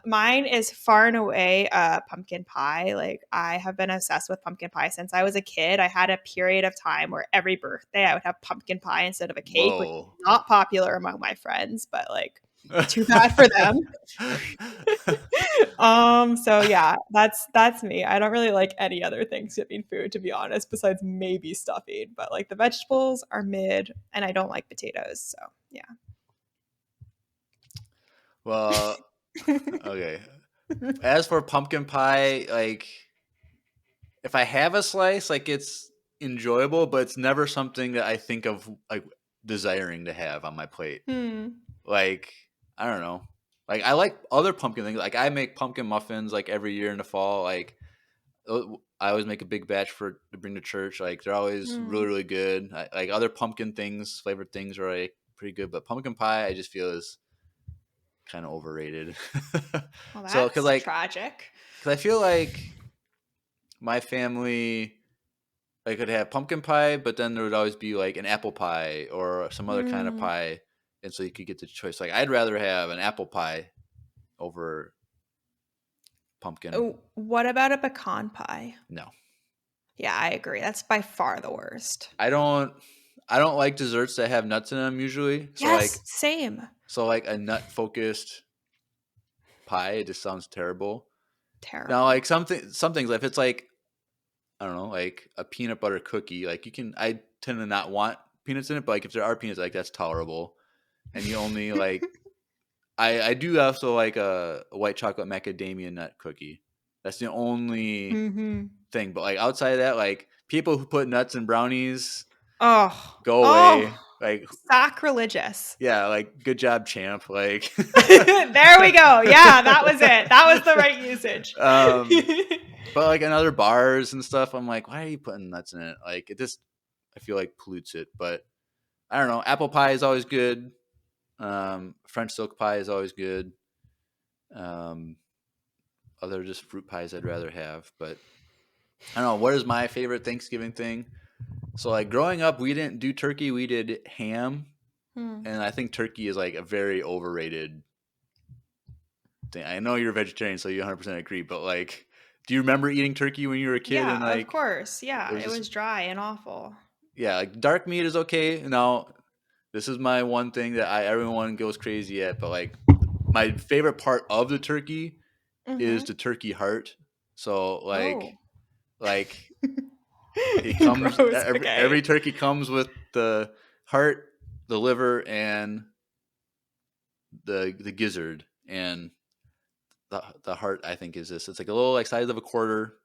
mine is far and away pumpkin pie. Like, I have been obsessed with pumpkin pie since I was a kid. I had a period of time where every birthday I would have pumpkin pie instead of a cake, which is not popular among my friends, but like, too bad for them. So yeah, that's me. I don't really like any other Thanksgiving food, to be honest, besides maybe stuffing, but like the vegetables are mid and I don't like potatoes. So yeah. Well, okay. As for pumpkin pie, like if I have a slice, like it's enjoyable, but it's never something that I think of like desiring to have on my plate. Like, I don't know. Like, I like other pumpkin things. Like, I make pumpkin muffins like every year in the fall. Like, I always make a big batch to bring to church. Like, they're always really, really good. Like other pumpkin things, flavored things are like pretty good, but pumpkin pie I just feel is kind of overrated. Well, that's so, tragic. Because I feel like my family, I could have pumpkin pie, but then there would always be like an apple pie or some other kind of pie. And so you could get the choice. Like, I'd rather have an apple pie over pumpkin. Oh, what about a pecan pie? No. Yeah, I agree. That's by far the worst. I don't like desserts that have nuts in them usually. So yes, same. So like a nut focused pie, it just sounds terrible. Terrible. Now, like some things, like if it's like, I don't know, like a peanut butter cookie, like I tend to not want peanuts in it, but like if there are peanuts, like that's tolerable. And you only like, I do also like a white chocolate macadamia nut cookie. That's the only thing. But like outside of that, like people who put nuts in brownies, go away. Like sacrilegious. Yeah, like good job, champ. Like there we go. Yeah, that was it. That was the right usage. But like in other bars and stuff, I'm like, why are you putting nuts in it? Like it just, I feel like pollutes it. But I don't know. Apple pie is always good. French silk pie is always good. Other just fruit pies I'd rather have. But I don't know. What is my favorite Thanksgiving thing? So like growing up, we didn't do turkey. We did ham. And I think turkey is like a very overrated thing. I know you're a vegetarian, so you 100% agree. But like, do you remember eating turkey when you were a kid? Yeah, and like, of course. Yeah, it was dry and awful. Yeah, like dark meat is okay. Now, this is my one thing that everyone goes crazy at. But like, my favorite part of the turkey is the turkey heart. So like it comes. Every turkey comes with the heart, the liver, and the gizzard. And the heart, I think, is this. It's like a little like size of a quarter.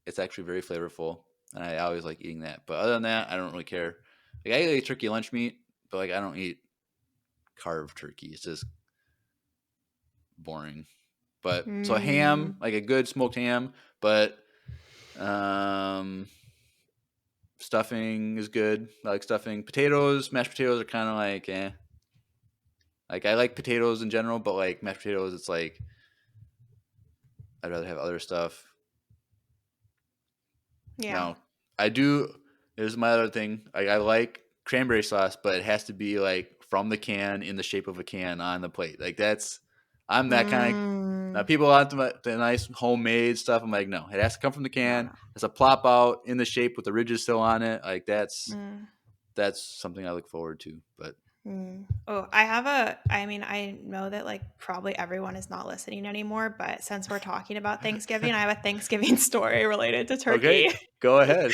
It's actually very flavorful, and I always like eating that. But other than that, I don't really care. Like I eat turkey lunch meat, but like I don't eat carved turkey. It's just boring. But so ham, like a good smoked ham, but stuffing is good. I like stuffing. Potatoes, mashed potatoes are kind of like eh. Like I like potatoes in general, but like mashed potatoes, it's like I'd rather have other stuff. Yeah. Now, I do. There's my other thing. I like cranberry sauce, but it has to be like from the can in the shape of a can on the plate. Like I'm that kind of. Now people want the nice homemade stuff. I'm like, no, it has to come from the can. It's a plop out in the shape with the ridges still on it. Like that's something I look forward to. But Oh, I know that like probably everyone is not listening anymore, but since we're talking about Thanksgiving, I have a Thanksgiving story related to turkey. Okay, go ahead.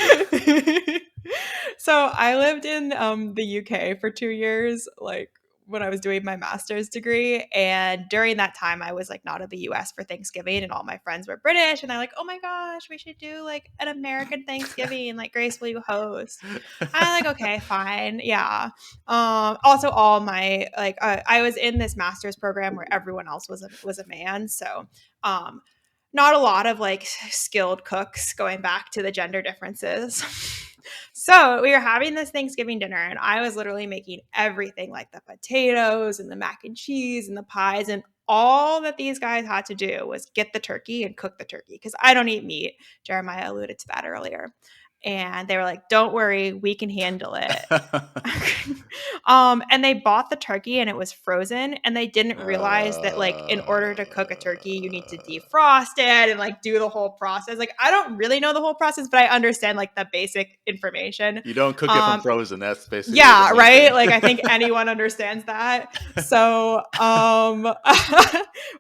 So I lived in the UK for 2 years, like when I was doing my master's degree. And during that time, I was like not in the US for Thanksgiving, and all my friends were British. And they're like, oh my gosh, we should do like an American Thanksgiving. Like, Grace, will you host? I'm like, okay, fine. Yeah. Also, all my I was in this master's program where everyone else was a man. So not a lot of like skilled cooks, going back to the gender differences. So we were having this Thanksgiving dinner, and I was literally making everything, like the potatoes and the mac and cheese and the pies, and all that these guys had to do was get the turkey and cook the turkey, because I don't eat meat. Jeremiah alluded to that earlier. And they were like, don't worry, we can handle it. And they bought the turkey, and it was frozen, and they didn't realize that like in order to cook a turkey, you need to defrost it and like do the whole process. Like, I don't really know the whole process, but I understand like the basic information. You don't cook it from frozen. That's basically right. thing. Like, I think anyone understands that. So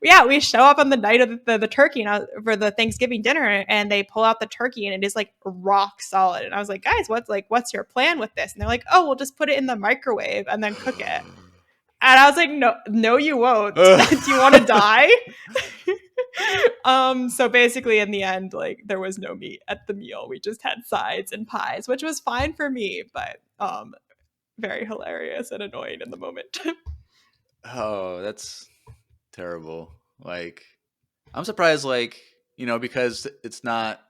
yeah, we show up on the night of the turkey for the Thanksgiving dinner, and they pull out the turkey, and it is like rock solid. And I was like, guys, what's your plan with this? And they're like, oh, we'll just put it in the microwave and then cook it. And I was like, no, you won't. Do you want to die? So basically in the end, like, there was no meat at the meal. We just had sides and pies, which was fine for me, but very hilarious and annoying in the moment. Oh, that's terrible. Like, I'm surprised, like, because it's not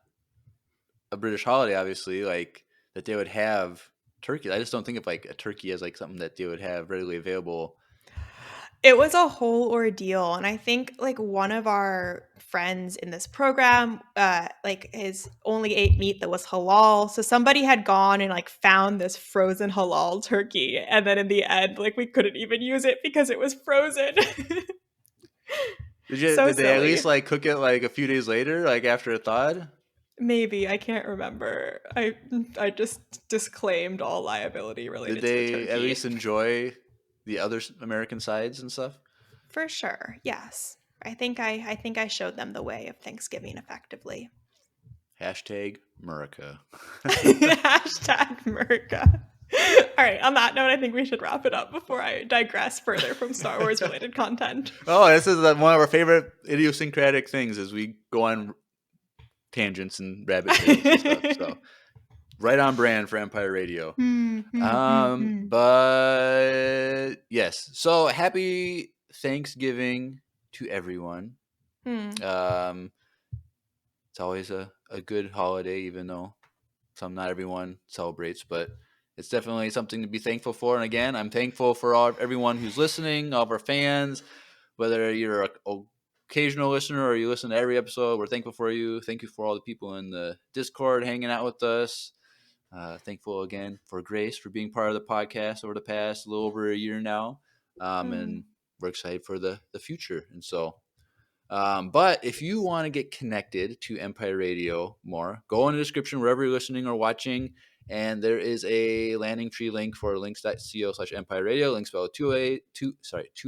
a British holiday, obviously, like, that they would have turkey. I just don't think of like a turkey as like something that they would have readily available. It was a whole ordeal. And I think like one of our friends in this program only ate meat that was halal. So somebody had gone and like found this frozen halal turkey. And then in the end, like, we couldn't even use it because it was frozen. Did they at least like cook it like a few days later, like after it thawed? Maybe. I can't remember. I just disclaimed all liability related to the turkey. Did they at least enjoy the other American sides and stuff? For sure. Yes. I think I showed them the way of Thanksgiving effectively. #Murica. #Murica. right. On that note, I think we should wrap it up before I digress further from Star Wars related content. Oh, this is one of our favorite idiosyncratic things as we go on tangents and rabbit trails and stuff. So right on brand for Empire Radio. But yes. So happy Thanksgiving to everyone. It's always a good holiday, even though not everyone celebrates, but it's definitely something to be thankful for. And again, I'm thankful for everyone who's listening, all of our fans, whether you're an occasional listener or you listen to every episode. We're thankful for you. Thank you for all the people in the Discord hanging out with us. Thankful again for Grace for being part of the podcast over the past little over a year now. And we're excited for the future. And so, but if you want to get connected to Empire Radio more, go in the description wherever you're listening or watching, and there is a landing tree link for links.co/Empire Radio. Links spelled two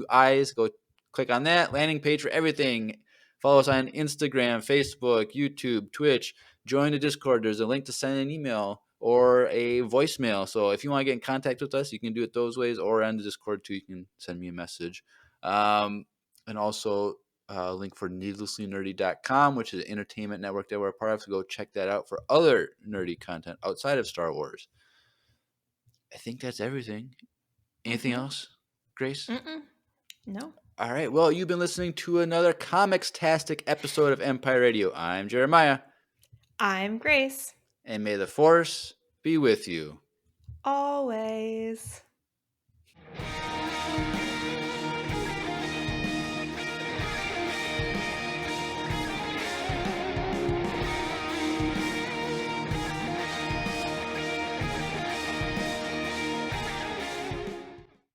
I's. Go click on that landing page for everything. Follow us on Instagram, Facebook, YouTube, Twitch. Join the Discord. There's a link to send an email or a voicemail. So if you want to get in contact with us, you can do it those ways, or on the Discord too. You can send me a message. And also link for needlesslynerdy.com, which is an entertainment network that we're a part of. So go check that out for other nerdy content outside of Star Wars. I think that's everything. Anything else, Grace? No. All right. Well, you've been listening to another Comics-tastic episode of Empire Radio. I'm Jeremiah. I'm Grace. And may the Force be with you. Always.